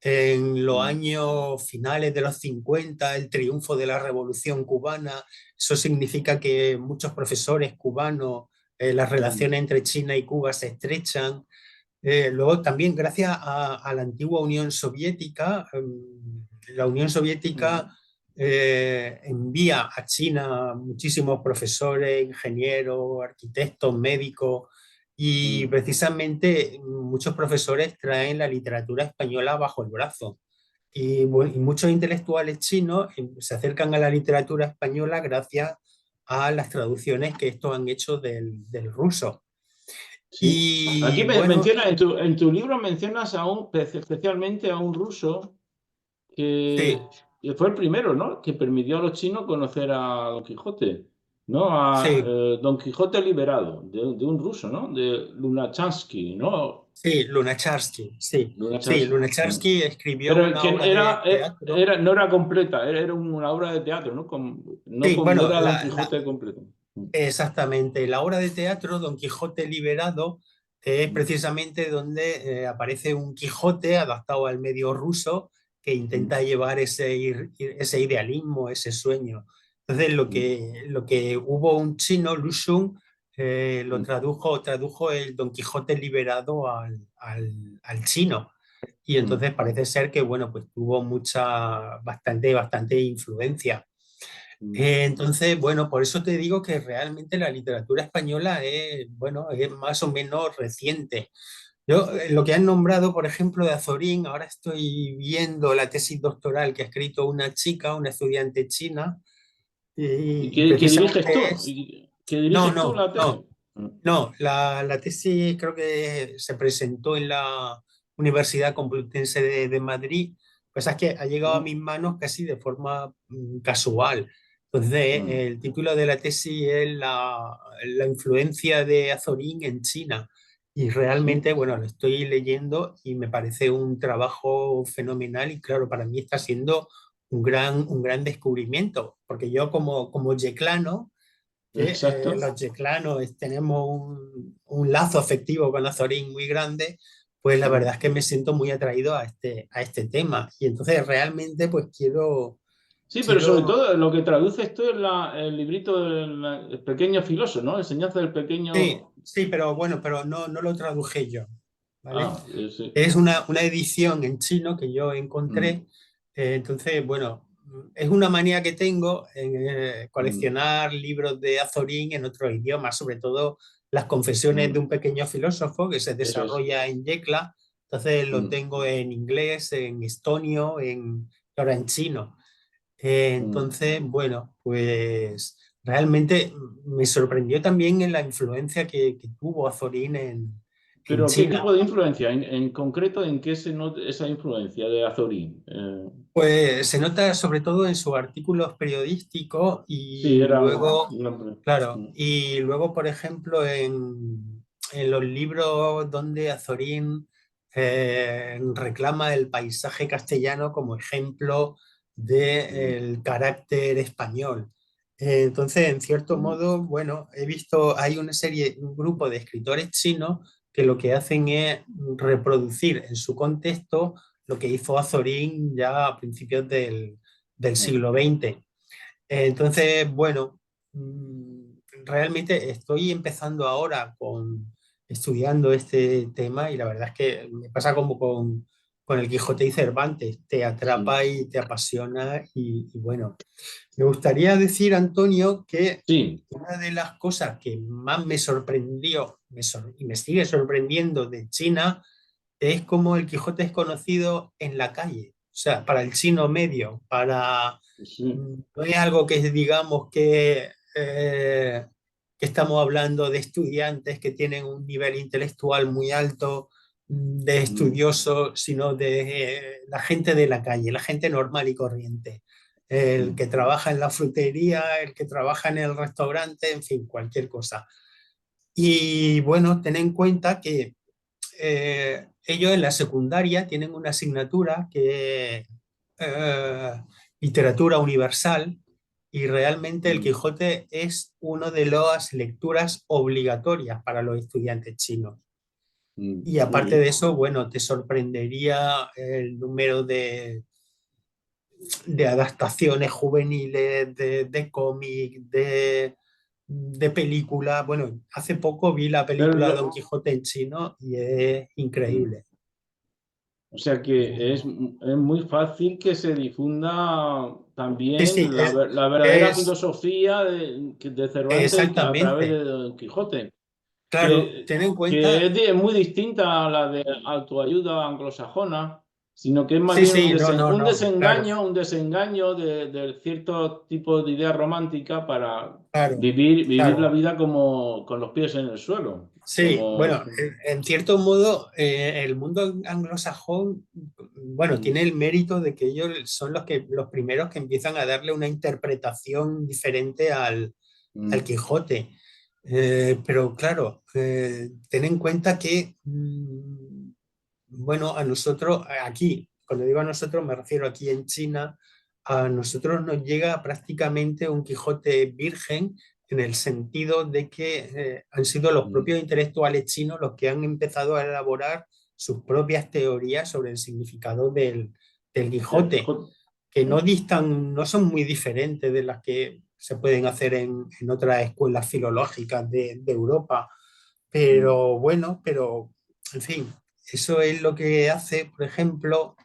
[SPEAKER 2] en los
[SPEAKER 1] mm,
[SPEAKER 2] años finales de los 50, el triunfo de la Revolución cubana, eso significa que muchos profesores cubanos, las
[SPEAKER 1] mm,
[SPEAKER 2] relaciones entre China y Cuba se estrechan. Luego también gracias a la antigua Unión Soviética, la Unión
[SPEAKER 1] mm,
[SPEAKER 2] Soviética envía a China muchísimos profesores, ingenieros, arquitectos, médicos, y
[SPEAKER 1] mm,
[SPEAKER 2] precisamente muchos profesores traen la literatura española bajo el brazo. Y muchos intelectuales chinos se acercan a la literatura española gracias a las traducciones que estos han hecho del ruso.
[SPEAKER 1] sí. Aquí
[SPEAKER 2] Y bueno,
[SPEAKER 1] menciona, en tu libro mencionas especialmente a un ruso
[SPEAKER 2] sí,
[SPEAKER 1] que fue el primero, ¿no? Que permitió a los chinos conocer a Don Quijote, ¿no? A
[SPEAKER 2] sí,
[SPEAKER 1] Don Quijote liberado, de un ruso, ¿no? De Lunacharsky, ¿no?
[SPEAKER 2] sí, Lunacharsky, sí, sí,
[SPEAKER 1] Lunacharsky.
[SPEAKER 2] Lunacharsky escribió
[SPEAKER 1] Pero
[SPEAKER 2] una
[SPEAKER 1] que
[SPEAKER 2] obra de teatro.
[SPEAKER 1] no era completa, era una obra de teatro, ¿no?
[SPEAKER 2] Sí,
[SPEAKER 1] No
[SPEAKER 2] bueno,
[SPEAKER 1] era Don Quijote completo.
[SPEAKER 2] exactamente. La obra de teatro, Don Quijote liberado, es
[SPEAKER 1] Mm,
[SPEAKER 2] precisamente donde aparece un Quijote adaptado al medio ruso que
[SPEAKER 1] mm,
[SPEAKER 2] intenta llevar ese idealismo, ese sueño. Entonces,
[SPEAKER 1] mm,
[SPEAKER 2] lo que hubo un chino, Lu Xun,
[SPEAKER 1] mm,
[SPEAKER 2] tradujo el Don Quijote liberado al chino. Y
[SPEAKER 1] mm,
[SPEAKER 2] entonces parece ser que, bueno, pues tuvo bastante influencia.
[SPEAKER 1] mm.
[SPEAKER 2] Entonces, bueno, por eso te digo que realmente la literatura española es, bueno, es más o menos reciente. Yo, lo que han nombrado, por ejemplo, de Azorín, ahora estoy viendo la tesis doctoral que ha escrito una chica, una estudiante china,
[SPEAKER 1] ¿Y
[SPEAKER 2] y
[SPEAKER 1] qué diriges
[SPEAKER 2] precisamente
[SPEAKER 1] tú?
[SPEAKER 2] es...
[SPEAKER 1] ¿Qué
[SPEAKER 2] No,
[SPEAKER 1] diriges tú
[SPEAKER 2] no,
[SPEAKER 1] la tesis?
[SPEAKER 2] no, no, la tesis creo que se presentó en la Universidad Complutense de Madrid, pues es que ha llegado a
[SPEAKER 1] Mm,
[SPEAKER 2] mis manos casi de forma casual. Entonces,
[SPEAKER 1] mm,
[SPEAKER 2] el título de la tesis es la influencia de Azorín en China. Y
[SPEAKER 1] sí.
[SPEAKER 2] realmente, bueno, lo estoy leyendo y me parece un trabajo fenomenal y claro, para mí está siendo un gran descubrimiento, porque yo como yeclano, que
[SPEAKER 1] Exacto.
[SPEAKER 2] los chiclanos tenemos un lazo afectivo con Azorín muy grande, pues la verdad
[SPEAKER 1] Mm.
[SPEAKER 2] es que me siento muy atraído a este tema. Y entonces realmente pues
[SPEAKER 1] Sí, pero sobre
[SPEAKER 2] quiero,
[SPEAKER 1] todo lo que traduces tú es el librito El pequeño filósofo, ¿no? Enseñanza del
[SPEAKER 2] sí,
[SPEAKER 1] pequeño.
[SPEAKER 2] sí, pero bueno, pero no lo traduje yo, ¿vale?
[SPEAKER 1] Ah, sí.
[SPEAKER 2] Es una edición en chino que yo
[SPEAKER 1] Mm,
[SPEAKER 2] encontré. Entonces, bueno, es una manía que tengo en
[SPEAKER 1] mm,
[SPEAKER 2] coleccionar libros de Azorín en otros idiomas, sobre todo las confesiones de
[SPEAKER 1] mm.
[SPEAKER 2] un pequeño filósofo que se
[SPEAKER 1] Eso es.
[SPEAKER 2] desarrolla en Yecla. Entonces lo
[SPEAKER 1] Mm,
[SPEAKER 2] tengo en inglés, en estonio, ahora en chino.
[SPEAKER 1] mm.
[SPEAKER 2] Entonces, bueno, pues realmente me sorprendió también en la influencia que tuvo Azorín en
[SPEAKER 1] Pero ¿qué
[SPEAKER 2] China.
[SPEAKER 1] tipo de influencia? En concreto, ¿en qué se nota esa influencia de Azorín?
[SPEAKER 2] Pues se nota sobre todo en sus artículos periodísticos
[SPEAKER 1] Sí,
[SPEAKER 2] y
[SPEAKER 1] era
[SPEAKER 2] luego,
[SPEAKER 1] un hombre.
[SPEAKER 2] claro,
[SPEAKER 1] Mm,
[SPEAKER 2] y luego, por ejemplo, en los libros donde Azorín reclama el paisaje castellano como ejemplo
[SPEAKER 1] mm,
[SPEAKER 2] del carácter español. Entonces, en cierto
[SPEAKER 1] mm,
[SPEAKER 2] modo, bueno, he visto, hay una serie, un grupo de escritores chinos que lo que hacen es reproducir en su contexto lo que hizo Azorín ya a principios del
[SPEAKER 1] mm,
[SPEAKER 2] siglo XX. Entonces, bueno, realmente estoy empezando ahora estudiando este tema y la verdad es que me pasa como con el Quijote y Cervantes, te
[SPEAKER 1] sí,
[SPEAKER 2] atrapa y te apasiona y bueno. Me gustaría decir, Antonio, que
[SPEAKER 1] sí,
[SPEAKER 2] una de las cosas que más me sorprendió y me sigue sorprendiendo de China es cómo el Quijote es conocido en la calle. O sea, para el chino medio,
[SPEAKER 1] sí,
[SPEAKER 2] no es algo que digamos que estamos hablando de estudiantes que tienen un nivel intelectual muy alto, de
[SPEAKER 1] mm,
[SPEAKER 2] estudiosos, sino de la gente de la calle, la gente normal y corriente. El
[SPEAKER 1] sí,
[SPEAKER 2] que trabaja en la frutería, el que trabaja en el restaurante, en fin, cualquier cosa. Y bueno, ten en cuenta que ellos en la secundaria tienen una asignatura que es literatura universal y realmente el
[SPEAKER 1] mm,
[SPEAKER 2] Quijote es una de las lecturas obligatorias para los estudiantes chinos. Y
[SPEAKER 1] muy
[SPEAKER 2] aparte de
[SPEAKER 1] bien.
[SPEAKER 2] eso, bueno, te sorprendería el número de adaptaciones juveniles, de cómic, de película. Bueno, hace poco vi la
[SPEAKER 1] Pero
[SPEAKER 2] película Don Quijote en chino y es
[SPEAKER 1] mm,
[SPEAKER 2] increíble.
[SPEAKER 1] o sea que es muy fácil que se difunda
[SPEAKER 2] Sí, sí,
[SPEAKER 1] también la verdadera
[SPEAKER 2] es
[SPEAKER 1] filosofía de Cervantes a través
[SPEAKER 2] exactamente.
[SPEAKER 1] de Don Quijote,
[SPEAKER 2] Claro,
[SPEAKER 1] que,
[SPEAKER 2] ten en
[SPEAKER 1] que
[SPEAKER 2] cuenta.
[SPEAKER 1] es muy distinta a la de autoayuda anglosajona, sino que es más
[SPEAKER 2] Sí,
[SPEAKER 1] bien
[SPEAKER 2] sí, no, no, no, claro,
[SPEAKER 1] un desengaño de cierto tipo de idea romántica para
[SPEAKER 2] claro,
[SPEAKER 1] vivir la
[SPEAKER 2] claro.
[SPEAKER 1] vida como con los pies en el suelo,
[SPEAKER 2] Sí,
[SPEAKER 1] como
[SPEAKER 2] bueno, en cierto modo, el mundo anglosajón, bueno,
[SPEAKER 1] mm,
[SPEAKER 2] tiene el mérito de que ellos son los primeros que empiezan a darle una interpretación diferente al
[SPEAKER 1] mm,
[SPEAKER 2] Quijote. Pero claro, ten en cuenta que, bueno, a nosotros aquí, cuando digo a nosotros me refiero aquí en China, a nosotros nos llega prácticamente un Quijote virgen en el sentido de que han sido los
[SPEAKER 1] mm,
[SPEAKER 2] propios intelectuales chinos los que han empezado a elaborar sus propias teorías sobre el significado del
[SPEAKER 1] del
[SPEAKER 2] Quijote,
[SPEAKER 1] Quijote.
[SPEAKER 2] que no
[SPEAKER 1] Mm,
[SPEAKER 2] distan, no son muy diferentes de las que se pueden hacer en otras escuelas filológicas de Europa.
[SPEAKER 1] mm,
[SPEAKER 2] Pero bueno, pero en fin, eso es lo que hace, por ejemplo,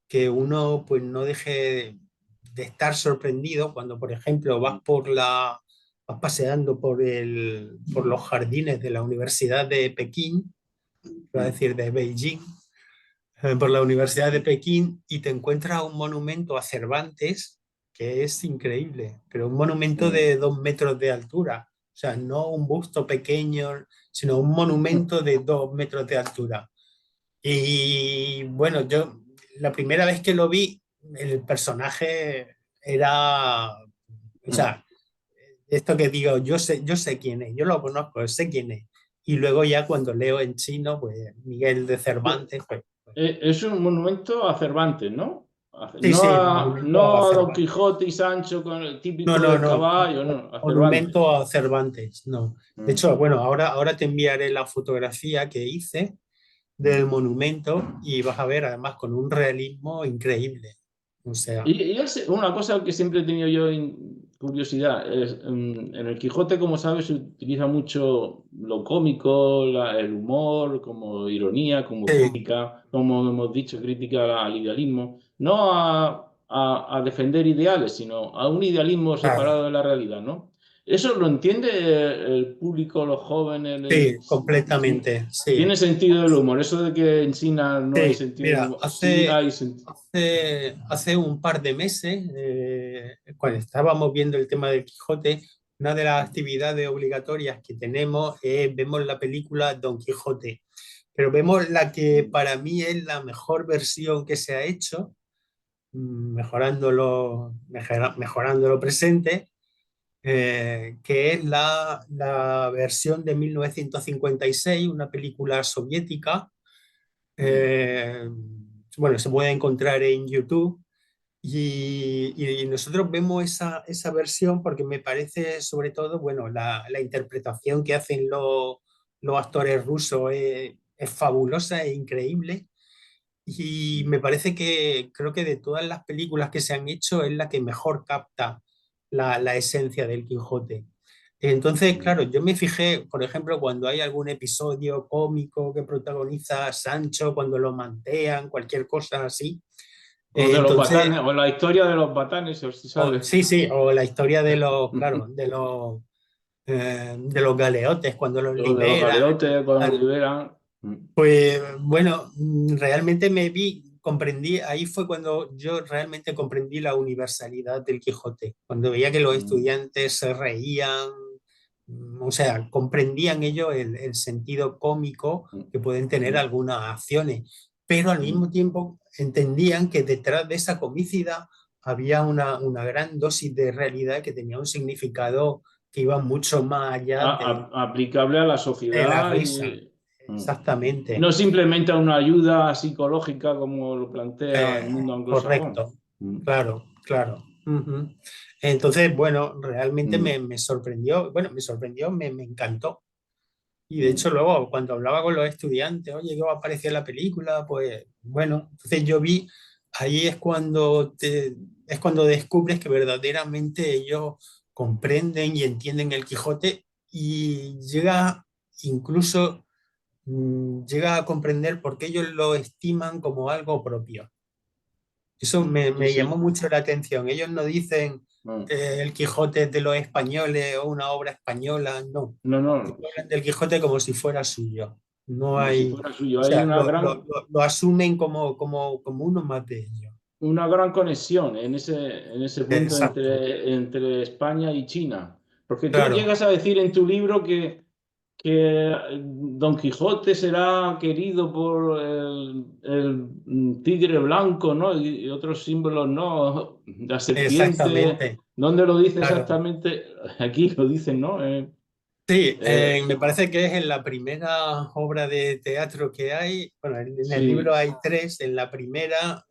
[SPEAKER 2] que uno pues no deje de estar sorprendido cuando, por ejemplo,
[SPEAKER 1] mm,
[SPEAKER 2] vas paseando por los jardines de la Universidad de Pekín, va a
[SPEAKER 1] mm,
[SPEAKER 2] decir de Beijing, por la Universidad de Pekín y te encuentras un monumento a Cervantes que es increíble, pero un monumento
[SPEAKER 1] mm.
[SPEAKER 2] de 2 metros de altura, o sea, no un busto pequeño, sino un monumento de 2 metros de altura. Y bueno, yo la primera vez que lo vi, el personaje era, o sea, esto que digo, yo sé quién es, yo lo conozco, sé quién es. Y luego ya cuando leo en chino, pues Miguel de Cervantes, pues
[SPEAKER 1] Es un monumento a Cervantes, ¿no?
[SPEAKER 2] sí, sí, monumento a
[SPEAKER 1] No a Don
[SPEAKER 2] Cervantes.
[SPEAKER 1] Quijote y Sancho con el
[SPEAKER 2] No,
[SPEAKER 1] típico
[SPEAKER 2] no,
[SPEAKER 1] del
[SPEAKER 2] no,
[SPEAKER 1] caballo, no, a Cervantes.
[SPEAKER 2] monumento a Cervantes, no. De
[SPEAKER 1] Mm,
[SPEAKER 2] hecho, bueno, ahora te enviaré la fotografía que hice del
[SPEAKER 1] mm.
[SPEAKER 2] monumento y vas a ver además con un realismo increíble. O sea,
[SPEAKER 1] Y es una cosa que siempre he tenido yo curiosidad. En el Quijote, como sabes, se utiliza mucho lo cómico, el humor, como ironía, como
[SPEAKER 2] sí,
[SPEAKER 1] crítica, como hemos dicho, crítica al idealismo. No a defender ideales, sino a un idealismo
[SPEAKER 2] claro,
[SPEAKER 1] separado de la realidad, ¿no? ¿Eso lo entiende el público, los jóvenes?
[SPEAKER 2] sí, completamente, sí.
[SPEAKER 1] ¿Tiene sentido el humor? Eso de que en China no hay
[SPEAKER 2] Sí,
[SPEAKER 1] sentido del
[SPEAKER 2] mira,
[SPEAKER 1] humor. Sí hay sentido.
[SPEAKER 2] hace un par de meses, cuando estábamos viendo el tema del Quijote, una de las actividades obligatorias que tenemos es vemos la película Don Quijote, pero vemos la que para mí es la mejor versión que se ha hecho, mejorando lo presente, que es la versión de 1956, una película soviética. eh, bueno, se puede encontrar en YouTube y y nosotros vemos esa versión porque me parece, sobre todo, bueno, la interpretación que hacen los actores rusos es fabulosa, es increíble. Y me parece que creo que de todas las películas que se han hecho es la que mejor capta la esencia del Quijote. Entonces, claro, yo me fijé, por ejemplo, cuando hay algún episodio cómico que protagoniza Sancho, cuando lo mantean, cualquier cosa así.
[SPEAKER 1] O de los
[SPEAKER 2] Entonces,
[SPEAKER 1] batanes, o la historia de los batanes, si sabes.
[SPEAKER 2] sí, sí, o la historia de los, claro, de los galeotes cuando los
[SPEAKER 1] O de los
[SPEAKER 2] liberan.
[SPEAKER 1] galeotes cuando los liberan.
[SPEAKER 2] Pues bueno, realmente comprendí, ahí fue cuando yo realmente comprendí la universalidad del Quijote, cuando veía que los estudiantes se reían, o sea, comprendían ellos el sentido cómico que pueden tener algunas acciones, pero al mismo tiempo entendían que detrás de esa comicidad había una gran dosis de realidad que tenía un significado que iba mucho más allá
[SPEAKER 1] Aplicable a la
[SPEAKER 2] de la
[SPEAKER 1] sociedad
[SPEAKER 2] risa.
[SPEAKER 1] mm,
[SPEAKER 2] Exactamente.
[SPEAKER 1] no simplemente a una ayuda psicológica como lo plantea el mundo anglosajón.
[SPEAKER 2] Correcto, claro, claro. Ujú. Entonces, bueno, realmente
[SPEAKER 1] Mm,
[SPEAKER 2] me sorprendió, bueno, me sorprendió, me encantó. Y de
[SPEAKER 1] mm,
[SPEAKER 2] hecho luego cuando hablaba con los estudiantes, oye, ¿qué va a aparecer en la película? Pues bueno, entonces yo vi, ahí es cuando descubres que verdaderamente ellos comprenden y entienden el Quijote y incluso llega a comprender por qué ellos lo estiman como algo propio. Eso
[SPEAKER 1] sí,
[SPEAKER 2] me llamó
[SPEAKER 1] sí.
[SPEAKER 2] mucho la atención. Ellos no dicen
[SPEAKER 1] Mm.
[SPEAKER 2] el Quijote es de los españoles o una obra española, no.
[SPEAKER 1] No,
[SPEAKER 2] Ellos
[SPEAKER 1] no,
[SPEAKER 2] hablan del Quijote como si fuera suyo. No
[SPEAKER 1] como si
[SPEAKER 2] hay,
[SPEAKER 1] fuera suyo.
[SPEAKER 2] o
[SPEAKER 1] Hay
[SPEAKER 2] sea, lo asumen como uno más de ellos.
[SPEAKER 1] una gran conexión en ese punto
[SPEAKER 2] Exacto,
[SPEAKER 1] entre España y China. Porque tú
[SPEAKER 2] claro,
[SPEAKER 1] llegas a decir en tu libro que Don Quijote será querido por el tigre blanco, ¿no? Y otros símbolos, ¿no? La serpiente.
[SPEAKER 2] exactamente,
[SPEAKER 1] ¿Dónde lo dice
[SPEAKER 2] claro.
[SPEAKER 1] exactamente? Aquí lo dicen, ¿no?
[SPEAKER 2] Sí,
[SPEAKER 1] Eh,
[SPEAKER 2] me parece que es en la primera obra de teatro que hay, bueno, en el libro
[SPEAKER 1] sí,
[SPEAKER 2] hay tres, en la primera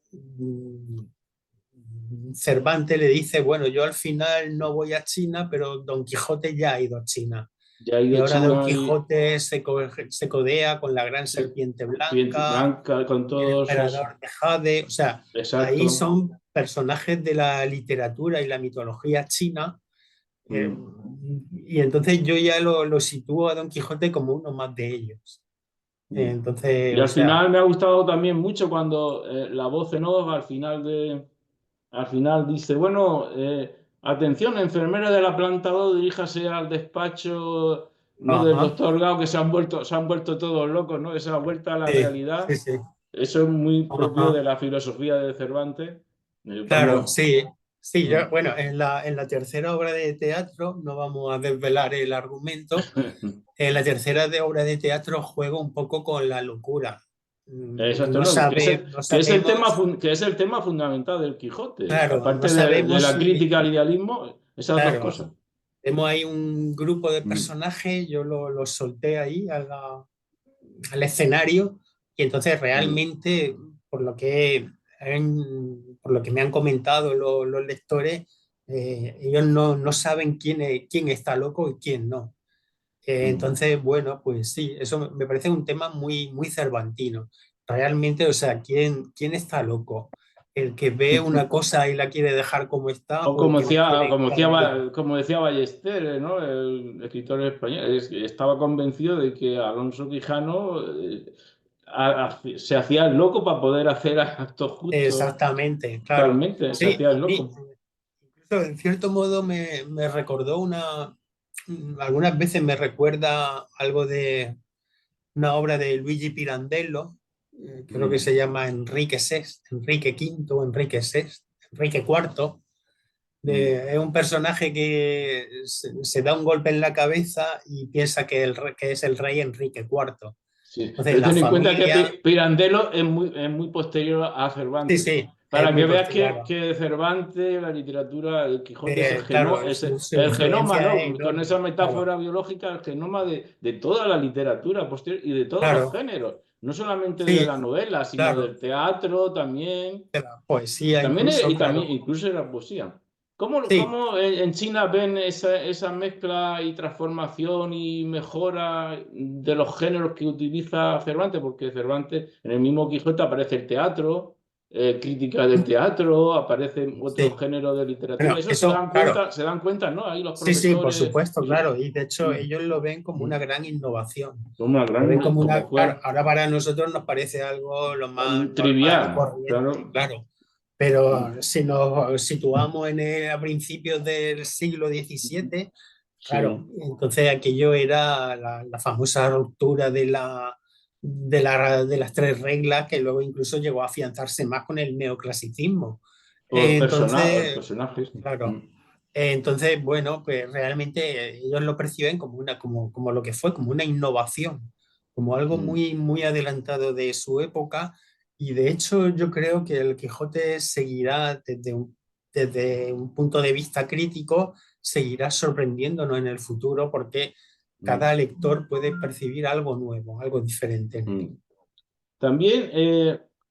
[SPEAKER 2] Cervantes le dice, bueno, yo al final no voy a China, pero Don Quijote ya ha ido a China.
[SPEAKER 1] ya ha
[SPEAKER 2] Y
[SPEAKER 1] ido
[SPEAKER 2] ahora Don
[SPEAKER 1] China y
[SPEAKER 2] Quijote se codea con la gran serpiente
[SPEAKER 1] serpiente
[SPEAKER 2] blanca,
[SPEAKER 1] blanca con
[SPEAKER 2] el
[SPEAKER 1] todos esos.
[SPEAKER 2] emperador de Jade. O sea, ahí
[SPEAKER 1] Exacto.
[SPEAKER 2] son personajes de la literatura y la mitología china. eh,
[SPEAKER 1] Mm.
[SPEAKER 2] y entonces yo ya lo sitúo a Don Quijote como uno más de ellos.
[SPEAKER 1] Mm.
[SPEAKER 2] Entonces,
[SPEAKER 1] Y
[SPEAKER 2] o
[SPEAKER 1] al
[SPEAKER 2] sea,
[SPEAKER 1] final me ha gustado también mucho cuando la voz en off al final dice, bueno, atención, enfermera de la planta 2, diríjase al despacho, ¿no? Del
[SPEAKER 2] ajá,
[SPEAKER 1] doctor Gao, que se han vuelto todos locos, ¿no? Esa vuelta a la
[SPEAKER 2] sí, sí,
[SPEAKER 1] realidad,
[SPEAKER 2] sí,
[SPEAKER 1] eso es muy propio de
[SPEAKER 2] ajá.
[SPEAKER 1] la filosofía de Cervantes.
[SPEAKER 2] Claro,
[SPEAKER 1] Vamos.
[SPEAKER 2] sí, sí,
[SPEAKER 1] Mm.
[SPEAKER 2] bueno, en la tercera obra de teatro, no vamos a desvelar el argumento, en la tercera obra de teatro juego un poco con la locura.
[SPEAKER 1] Exacto,
[SPEAKER 2] No
[SPEAKER 1] no,
[SPEAKER 2] no
[SPEAKER 1] que es el tema,
[SPEAKER 2] sabemos,
[SPEAKER 1] que es el tema fundamental del Quijote,
[SPEAKER 2] claro, no
[SPEAKER 1] aparte de
[SPEAKER 2] sabemos
[SPEAKER 1] la
[SPEAKER 2] si,
[SPEAKER 1] crítica al idealismo, esas dos
[SPEAKER 2] claro,
[SPEAKER 1] cosas.
[SPEAKER 2] vemos ahí un grupo de
[SPEAKER 1] Mm,
[SPEAKER 2] personajes, yo lo solté ahí al escenario y entonces
[SPEAKER 1] mm,
[SPEAKER 2] realmente, por lo que, por lo que me han comentado los lectores, ellos no saben quién está loco y quién no.
[SPEAKER 1] mm.
[SPEAKER 2] Entonces, bueno, pues sí, eso me parece un tema muy, muy cervantino. Realmente, o sea, ¿quién está loco? ¿El que ve una cosa y la quiere dejar como está
[SPEAKER 1] O
[SPEAKER 2] o el que la quiere cambiar?
[SPEAKER 1] como decía Ballester, ¿no? El escritor español, estaba convencido de que Alonso Quijano se hacía el loco para poder hacer actos justos.
[SPEAKER 2] Exactamente, claro.
[SPEAKER 1] Totalmente, se
[SPEAKER 2] Sí,
[SPEAKER 1] hacía el
[SPEAKER 2] a mí,
[SPEAKER 1] loco.
[SPEAKER 2] incluso en cierto modo me recordó algunas veces me recuerda algo de una obra de Luigi Pirandello, creo que
[SPEAKER 1] Mm,
[SPEAKER 2] se llama Enrique VI, Enrique V, Enrique VI, Enrique IV.
[SPEAKER 1] mm.
[SPEAKER 2] Es un personaje que se da un golpe en la cabeza y piensa que es el rey Enrique IV.
[SPEAKER 1] Sí,
[SPEAKER 2] Entonces
[SPEAKER 1] pero
[SPEAKER 2] la
[SPEAKER 1] ten en cuenta que
[SPEAKER 2] familia,
[SPEAKER 1] Pirandello es muy posterior a
[SPEAKER 2] sí,
[SPEAKER 1] Cervantes.
[SPEAKER 2] sí, es
[SPEAKER 1] Para
[SPEAKER 2] muy
[SPEAKER 1] que veas
[SPEAKER 2] claro.
[SPEAKER 1] que Cervantes, la literatura, el Quijote es
[SPEAKER 2] Claro, su
[SPEAKER 1] el genoma,
[SPEAKER 2] influencia es
[SPEAKER 1] ¿no? Con
[SPEAKER 2] enorme.
[SPEAKER 1] esa
[SPEAKER 2] Claro,
[SPEAKER 1] metáfora biológica, el genoma de toda la literatura posterior y de todos los
[SPEAKER 2] claro.
[SPEAKER 1] géneros. no solamente de
[SPEAKER 2] Sí,
[SPEAKER 1] la novela, sino
[SPEAKER 2] claro,
[SPEAKER 1] del teatro también.
[SPEAKER 2] de la poesía
[SPEAKER 1] También,
[SPEAKER 2] incluso,
[SPEAKER 1] y también,
[SPEAKER 2] claro.
[SPEAKER 1] incluso en la poesía. ¿Cómo,
[SPEAKER 2] Sí,
[SPEAKER 1] cómo en China ven esa mezcla y transformación y mejora de los géneros que utiliza Cervantes? Porque Cervantes, en el mismo Quijote aparece el teatro, crítica del teatro, aparecen otros
[SPEAKER 2] sí.
[SPEAKER 1] géneros de literatura.
[SPEAKER 2] Bueno,
[SPEAKER 1] Eso
[SPEAKER 2] eso, claro.
[SPEAKER 1] se dan cuenta, ¿no? Ahí los
[SPEAKER 2] Sí, sí, por
[SPEAKER 1] profesores.
[SPEAKER 2] supuesto, claro. Y de hecho
[SPEAKER 1] Mm,
[SPEAKER 2] ellos lo ven como una
[SPEAKER 1] mm.
[SPEAKER 2] gran innovación.
[SPEAKER 1] Como una
[SPEAKER 2] Lo ven
[SPEAKER 1] gran,
[SPEAKER 2] como
[SPEAKER 1] como
[SPEAKER 2] una, claro,
[SPEAKER 1] fue
[SPEAKER 2] ahora para nosotros nos parece algo lo más normal y
[SPEAKER 1] trivial,
[SPEAKER 2] corriente,
[SPEAKER 1] claro.
[SPEAKER 2] claro.
[SPEAKER 1] Mm,
[SPEAKER 2] Pero si nos situamos a principios del siglo XVII, claro,
[SPEAKER 1] sí.
[SPEAKER 2] entonces aquello era la famosa ruptura de las tres reglas que luego incluso llegó a afianzarse más con el neoclasicismo.
[SPEAKER 1] Los
[SPEAKER 2] Entonces,
[SPEAKER 1] personajes. Mm,
[SPEAKER 2] claro. Entonces, bueno, pues realmente ellos lo perciben como lo que fue, como una innovación, como algo
[SPEAKER 1] mm,
[SPEAKER 2] muy, muy adelantado de su época. Y de hecho, yo creo que el Quijote seguirá desde un punto de vista crítico, seguirá sorprendiéndonos en el futuro porque
[SPEAKER 1] mm,
[SPEAKER 2] cada lector puede percibir algo nuevo, algo diferente en él.
[SPEAKER 1] mm. También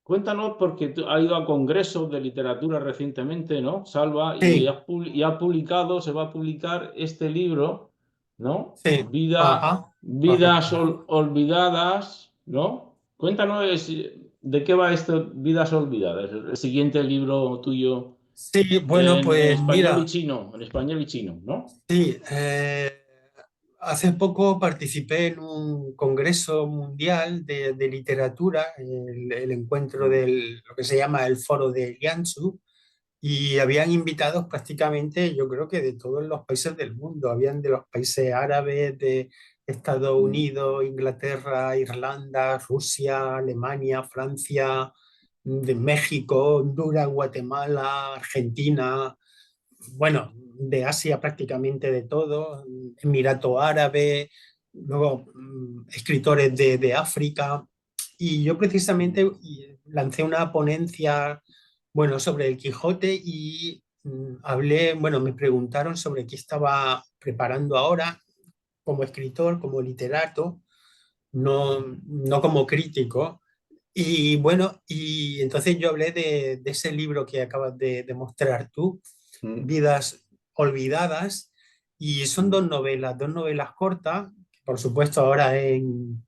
[SPEAKER 1] cuéntanos, porque tú has ido a congresos de literatura recientemente, ¿no? Salva, y
[SPEAKER 2] Sí,
[SPEAKER 1] y ha publicado, se va a publicar este libro, ¿no?
[SPEAKER 2] sí, ajá,
[SPEAKER 1] Vidas
[SPEAKER 2] correcto.
[SPEAKER 1] olvidadas, ¿no? Cuéntanos de qué va esto, Vidas olvidadas, el siguiente libro tuyo
[SPEAKER 2] Sí, bueno,
[SPEAKER 1] en
[SPEAKER 2] pues
[SPEAKER 1] español y
[SPEAKER 2] mira.
[SPEAKER 1] chino, ¿no?
[SPEAKER 2] Sí, hace poco participé en un congreso mundial de literatura, el encuentro
[SPEAKER 1] Mm,
[SPEAKER 2] lo que se llama el Foro de Lianzhou, y habían invitados prácticamente, yo creo que de todos los países del mundo, habían de los países árabes, de Estados
[SPEAKER 1] mm,
[SPEAKER 2] Unidos, Inglaterra, Irlanda, Rusia, Alemania, Francia, de México, Honduras, Guatemala, Argentina, bueno, de Asia prácticamente de todo, Emirato Árabe, luego escritores de África. Y yo precisamente lancé una ponencia, bueno, sobre el Quijote y hablé, bueno, me preguntaron sobre qué estaba preparando ahora como escritor, como literato, no como crítico. Y bueno, y entonces yo hablé de ese libro que acabas de mostrar tú,
[SPEAKER 1] mm,
[SPEAKER 2] Vidas Olvidadas, y son
[SPEAKER 1] mm.
[SPEAKER 2] dos novelas cortas, que por supuesto ahora en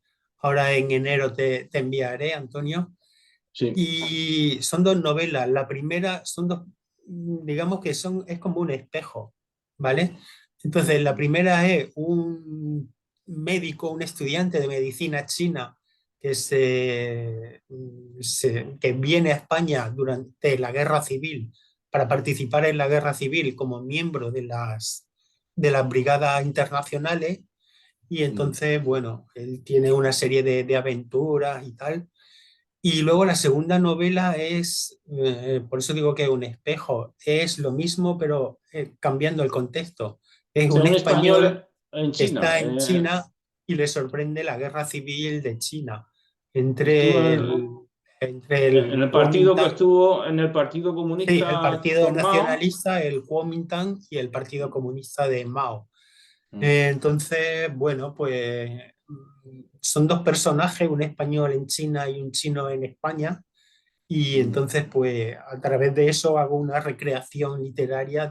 [SPEAKER 2] enero te enviaré, Antonio,
[SPEAKER 1] Sí,
[SPEAKER 2] y son dos novelas. La primera son dos, digamos que es como un espejo, ¿vale? Entonces, la primera es un médico, un estudiante de medicina china que viene a España durante la guerra civil para participar en la guerra civil como miembro de las brigadas internacionales. Y
[SPEAKER 1] mm,
[SPEAKER 2] entonces, bueno, él tiene una serie de aventuras y tal. Y luego la segunda novela por eso digo que es un espejo, es lo mismo, pero cambiando el contexto. Es un
[SPEAKER 1] sea, un
[SPEAKER 2] español
[SPEAKER 1] español en
[SPEAKER 2] que
[SPEAKER 1] China.
[SPEAKER 2] está en China y le sorprende la guerra civil de China
[SPEAKER 1] Estuvo
[SPEAKER 2] entre el
[SPEAKER 1] en el partido que
[SPEAKER 2] Kuomintang,
[SPEAKER 1] estuvo en el Partido
[SPEAKER 2] sí, el
[SPEAKER 1] Comunista
[SPEAKER 2] Partido
[SPEAKER 1] con Mao.
[SPEAKER 2] Nacionalista, el Kuomintang y el Partido Comunista de Mao.
[SPEAKER 1] Mm,
[SPEAKER 2] Entonces, bueno, pues son dos personajes, un español en China y un chino en España, y
[SPEAKER 1] mm.
[SPEAKER 2] entonces, pues a través de eso hago una recreación literaria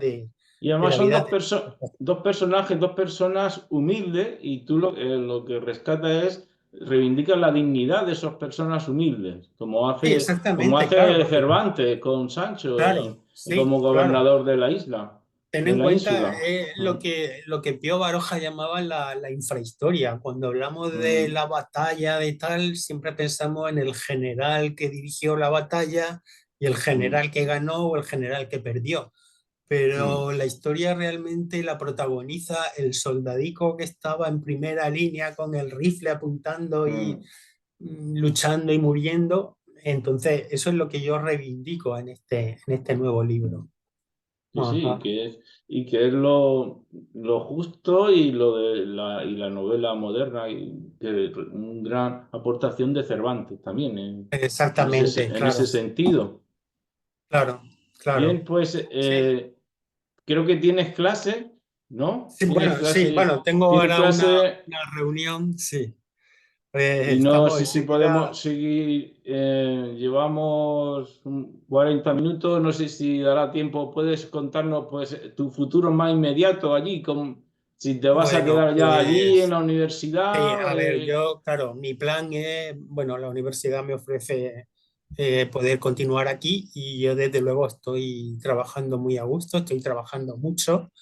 [SPEAKER 1] Y
[SPEAKER 2] de
[SPEAKER 1] además
[SPEAKER 2] la
[SPEAKER 1] son
[SPEAKER 2] vida de...
[SPEAKER 1] dos personajes, dos personas humildes, y tú lo que rescata es reivindica la dignidad de esas personas humildes,
[SPEAKER 2] Sí,
[SPEAKER 1] como
[SPEAKER 2] exactamente, claro,
[SPEAKER 1] hace
[SPEAKER 2] porque,
[SPEAKER 1] Cervantes con Sancho
[SPEAKER 2] claro, sí,
[SPEAKER 1] como
[SPEAKER 2] claro.
[SPEAKER 1] gobernador de la isla,
[SPEAKER 2] Ten
[SPEAKER 1] de
[SPEAKER 2] en
[SPEAKER 1] la
[SPEAKER 2] cuenta
[SPEAKER 1] ínsula.
[SPEAKER 2] lo
[SPEAKER 1] Mm,
[SPEAKER 2] que Pío Baroja llamaba la infrahistoria. Cuando hablamos de
[SPEAKER 1] mm,
[SPEAKER 2] la batalla de tal, siempre pensamos en el general que dirigió la batalla y el
[SPEAKER 1] mm,
[SPEAKER 2] general que ganó o el general que perdió.
[SPEAKER 1] mm,
[SPEAKER 2] Pero la historia realmente la protagoniza el soldadico que estaba en primera línea con el rifle apuntando y
[SPEAKER 1] mm.
[SPEAKER 2] luchando y muriendo. Entonces, eso es lo que yo reivindico en este nuevo libro.
[SPEAKER 1] Sí, sí,
[SPEAKER 2] Ajá.
[SPEAKER 1] y que es lo justo y y la novela moderna, y que una gran aportación de Cervantes también
[SPEAKER 2] Exactamente,
[SPEAKER 1] en ese
[SPEAKER 2] claro,
[SPEAKER 1] sentido.
[SPEAKER 2] claro, claro.
[SPEAKER 1] Bien, pues
[SPEAKER 2] Sí,
[SPEAKER 1] creo que tienes clase, ¿no?
[SPEAKER 2] sí, bueno, sí, bueno, tengo
[SPEAKER 1] Tienes
[SPEAKER 2] ahora una
[SPEAKER 1] clase,
[SPEAKER 2] reunión, sí,
[SPEAKER 1] Y no
[SPEAKER 2] Estamos
[SPEAKER 1] sé si podemos
[SPEAKER 2] enseguida.
[SPEAKER 1] seguir, llevamos 40 minutos, no sé si dará tiempo, puedes contarnos pues tu futuro más inmediato allí, si te vas a
[SPEAKER 2] Bueno,
[SPEAKER 1] quedar ya allí en
[SPEAKER 2] pues
[SPEAKER 1] la
[SPEAKER 2] sí,
[SPEAKER 1] universidad.
[SPEAKER 2] a ver, yo, claro, mi plan es, bueno, la universidad me ofrece poder continuar aquí y yo desde luego estoy trabajando muy a gusto, estoy trabajando mucho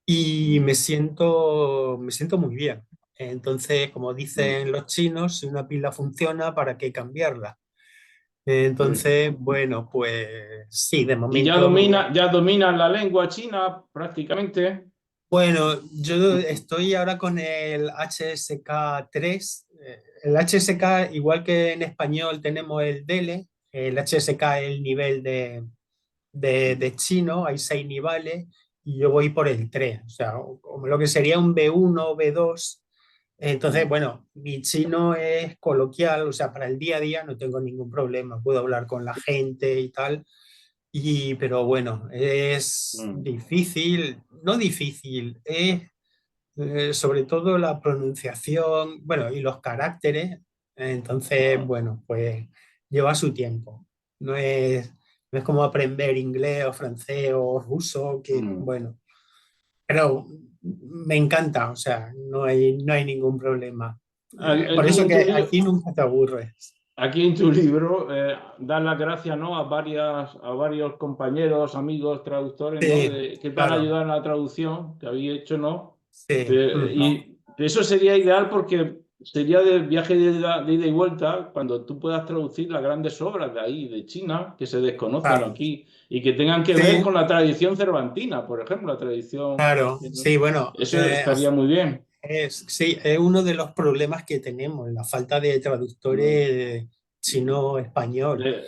[SPEAKER 2] y me siento muy bien. Entonces, como dicen los chinos, si una pila funciona, ¿para qué cambiarla? Entonces, bueno, pues sí, de
[SPEAKER 1] Y
[SPEAKER 2] momento me voy a...
[SPEAKER 1] ya dominas la lengua china prácticamente.
[SPEAKER 2] Bueno, yo estoy ahora con el HSK3. El HSK, igual que en español tenemos el DELE, el HSK es el nivel de chino, hay 6 niveles, y yo voy por el 3, o sea, como lo que sería un B1 o B2. Entonces, bueno, mi chino es coloquial, o sea, para el día a día no tengo ningún problema, puedo hablar con la gente y tal, pero bueno, es difícil, no difícil, es sobre todo la pronunciación, bueno, y los caracteres. Entonces, bueno, pues lleva su tiempo. No es, no es como aprender inglés o francés o ruso, que bueno, pero me encanta, o sea, no hay ningún problema. Por
[SPEAKER 1] Aquí
[SPEAKER 2] eso
[SPEAKER 1] en tu
[SPEAKER 2] que
[SPEAKER 1] libro,
[SPEAKER 2] aquí nunca te aburres.
[SPEAKER 1] aquí en tu libro das las gracias, ¿no? A varios compañeros, amigos, traductores, ¿no?
[SPEAKER 2] Sí,
[SPEAKER 1] Que te han
[SPEAKER 2] claro,
[SPEAKER 1] ayudado en la traducción que habéis hecho, ¿no?
[SPEAKER 2] sí. Ujú.
[SPEAKER 1] Y eso sería ideal porque sería de viaje de ida y vuelta cuando tú puedas traducir las grandes obras de ahí, de China, que se desconocen
[SPEAKER 2] Claro,
[SPEAKER 1] aquí y que tengan que ver
[SPEAKER 2] sí,
[SPEAKER 1] con la tradición cervantina, por ejemplo, la tradición.
[SPEAKER 2] claro, sí, bueno.
[SPEAKER 1] Eso estaría muy bien.
[SPEAKER 2] Sí, es uno de los problemas que tenemos, la falta de traductores chino-español.
[SPEAKER 1] De-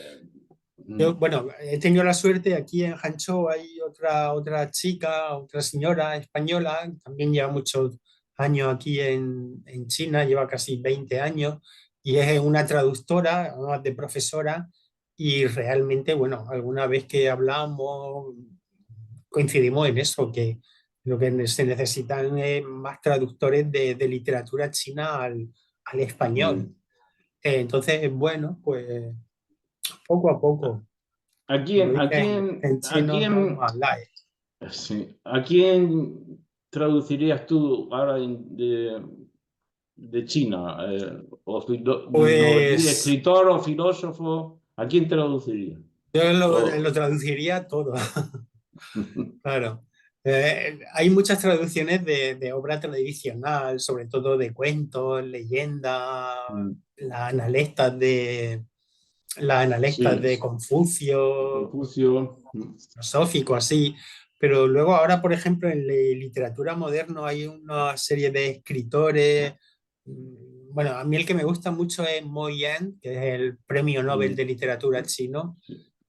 [SPEAKER 2] Yo, bueno, he tenido la suerte, aquí en Hangzhou hay otra chica, otra señora española, también lleva muchos años aquí en China, lleva casi 20 años, y es una traductora, además de profesora, y realmente, bueno, alguna vez que hablamos coincidimos en eso, que lo que se necesitan es más traductores de literatura china al español. Entonces, bueno, pues poco a poco,
[SPEAKER 1] Aquí
[SPEAKER 2] como
[SPEAKER 1] en, aquí
[SPEAKER 2] dicen
[SPEAKER 1] en,
[SPEAKER 2] en chino,
[SPEAKER 1] aquí
[SPEAKER 2] vamos
[SPEAKER 1] en,
[SPEAKER 2] a hablar.
[SPEAKER 1] sí, ¿a quién traducirías tú ahora de China? No,
[SPEAKER 2] Pues
[SPEAKER 1] escritor o filósofo, ¿a quién traducirías?
[SPEAKER 2] yo lo
[SPEAKER 1] O-
[SPEAKER 2] traduciría todo, claro. Hay muchas traducciones de obra tradicional, sobre todo de cuentos, leyendas, las analectas de, las analectas
[SPEAKER 1] sí,
[SPEAKER 2] de Confucio,
[SPEAKER 1] Confucio.
[SPEAKER 2] filosófico, así. Pero luego ahora, por ejemplo, en literatura moderna hay una serie de escritores. Bueno, a mí el que me gusta mucho es Mo Yan, que es el Premio Nobel de Literatura chino.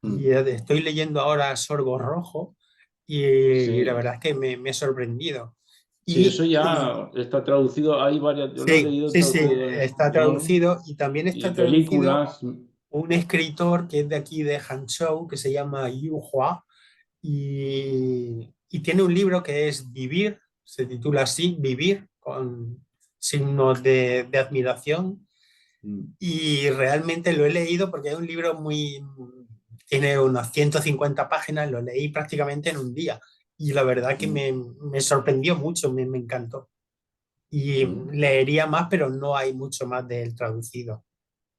[SPEAKER 2] Y estoy leyendo ahora Sorgo Rojo y la
[SPEAKER 1] Sí,
[SPEAKER 2] verdad es que me he sorprendido.
[SPEAKER 1] sí, eso
[SPEAKER 2] Y
[SPEAKER 1] ya está traducido. Hay varias, yo lo he
[SPEAKER 2] sí,
[SPEAKER 1] leído
[SPEAKER 2] sí, sí,
[SPEAKER 1] traducido en
[SPEAKER 2] está
[SPEAKER 1] español
[SPEAKER 2] traducido y también
[SPEAKER 1] y
[SPEAKER 2] está traducido
[SPEAKER 1] películas.
[SPEAKER 2] un escritor que es de aquí de Hangzhou, que se llama Yu Hua, y tiene un libro que es Vivir, se titula así, Vivir, con signos de admiración. Y realmente lo he leído porque es un libro tiene unas 150 páginas, lo leí prácticamente en un día. Y la verdad que me sorprendió mucho, me encantó. Y leería más, pero no hay mucho más de él traducido.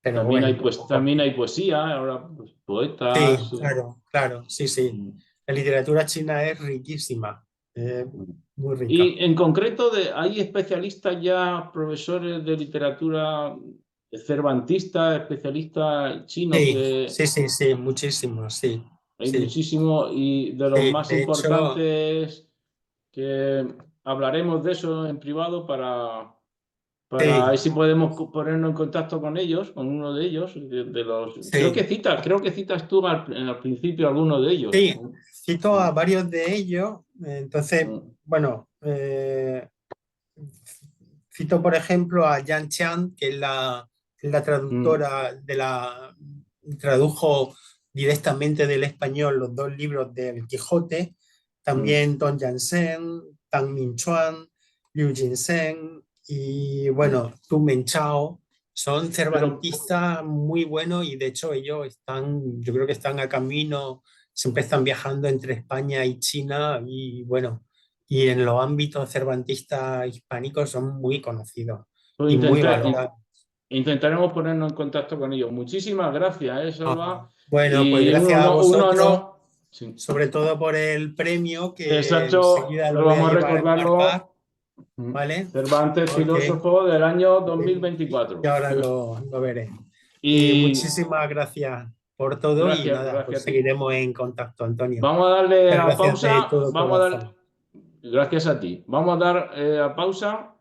[SPEAKER 2] Pero
[SPEAKER 1] También hay,
[SPEAKER 2] bueno,
[SPEAKER 1] pues,
[SPEAKER 2] poco a
[SPEAKER 1] también
[SPEAKER 2] poco.
[SPEAKER 1] hay poesía, ahora pues,
[SPEAKER 2] Sí,
[SPEAKER 1] poetas.
[SPEAKER 2] claro, claro, sí, sí. La literatura china es riquísima, eh, muy rica.
[SPEAKER 1] Y en concreto, hay especialistas ya, profesores de literatura cervantistas, especialistas chinos,
[SPEAKER 2] Sí,
[SPEAKER 1] que
[SPEAKER 2] sí, sí, sí, muchísimo, sí,
[SPEAKER 1] hay
[SPEAKER 2] sí,
[SPEAKER 1] muchísimos y de los
[SPEAKER 2] sí.
[SPEAKER 1] más
[SPEAKER 2] De hecho,
[SPEAKER 1] importantes que hablaremos de eso en privado para ver
[SPEAKER 2] sí,
[SPEAKER 1] si podemos ponernos en contacto con ellos, con uno de ellos, de los,
[SPEAKER 2] sí,
[SPEAKER 1] creo que citas tú al principio alguno de ellos.
[SPEAKER 2] sí. Cito a varios de ellos. Entonces, bueno, cito por ejemplo a Yan Chan, que es la traductora tradujo directamente del español los dos libros del Quijote. También Don Yansheng, Tang Minchuan, Liu Jinsheng y bueno, Tu Menchao. Son
[SPEAKER 1] Pero
[SPEAKER 2] cervantistas muy buenos y de hecho ellos están, yo creo que están a camino, siempre están viajando entre España y China y bueno, y en los ámbitos cervantistas hispánicos son muy conocidos
[SPEAKER 1] pues
[SPEAKER 2] y muy valorados.
[SPEAKER 1] intentaremos ponernos en contacto con ellos. Muchísimas gracias,
[SPEAKER 2] Ajá.
[SPEAKER 1] Salva.
[SPEAKER 2] Bueno, pues
[SPEAKER 1] Y
[SPEAKER 2] gracias a
[SPEAKER 1] un
[SPEAKER 2] vosotros,
[SPEAKER 1] honor. Sí.
[SPEAKER 2] sobre todo por el premio que
[SPEAKER 1] Exacto,
[SPEAKER 2] enseguida lo
[SPEAKER 1] lo
[SPEAKER 2] voy a
[SPEAKER 1] vamos a
[SPEAKER 2] llevar a enmarcar,
[SPEAKER 1] recordarlo.
[SPEAKER 2] ¿vale?
[SPEAKER 1] Cervantes,
[SPEAKER 2] Porque
[SPEAKER 1] filósofo del año
[SPEAKER 2] y
[SPEAKER 1] 2024.
[SPEAKER 2] ahora lo veré. Y
[SPEAKER 1] Y
[SPEAKER 2] muchísimas gracias por todo y
[SPEAKER 1] gracias,
[SPEAKER 2] nada,
[SPEAKER 1] gracias
[SPEAKER 2] pues
[SPEAKER 1] a ti.
[SPEAKER 2] seguiremos en contacto, Antonio.
[SPEAKER 1] Vamos a darle
[SPEAKER 2] Muchas
[SPEAKER 1] a
[SPEAKER 2] gracias de
[SPEAKER 1] pausa.
[SPEAKER 2] todo
[SPEAKER 1] Vamos a dar,
[SPEAKER 2] corazón.
[SPEAKER 1] gracias a ti. Vamos a dar a pausa.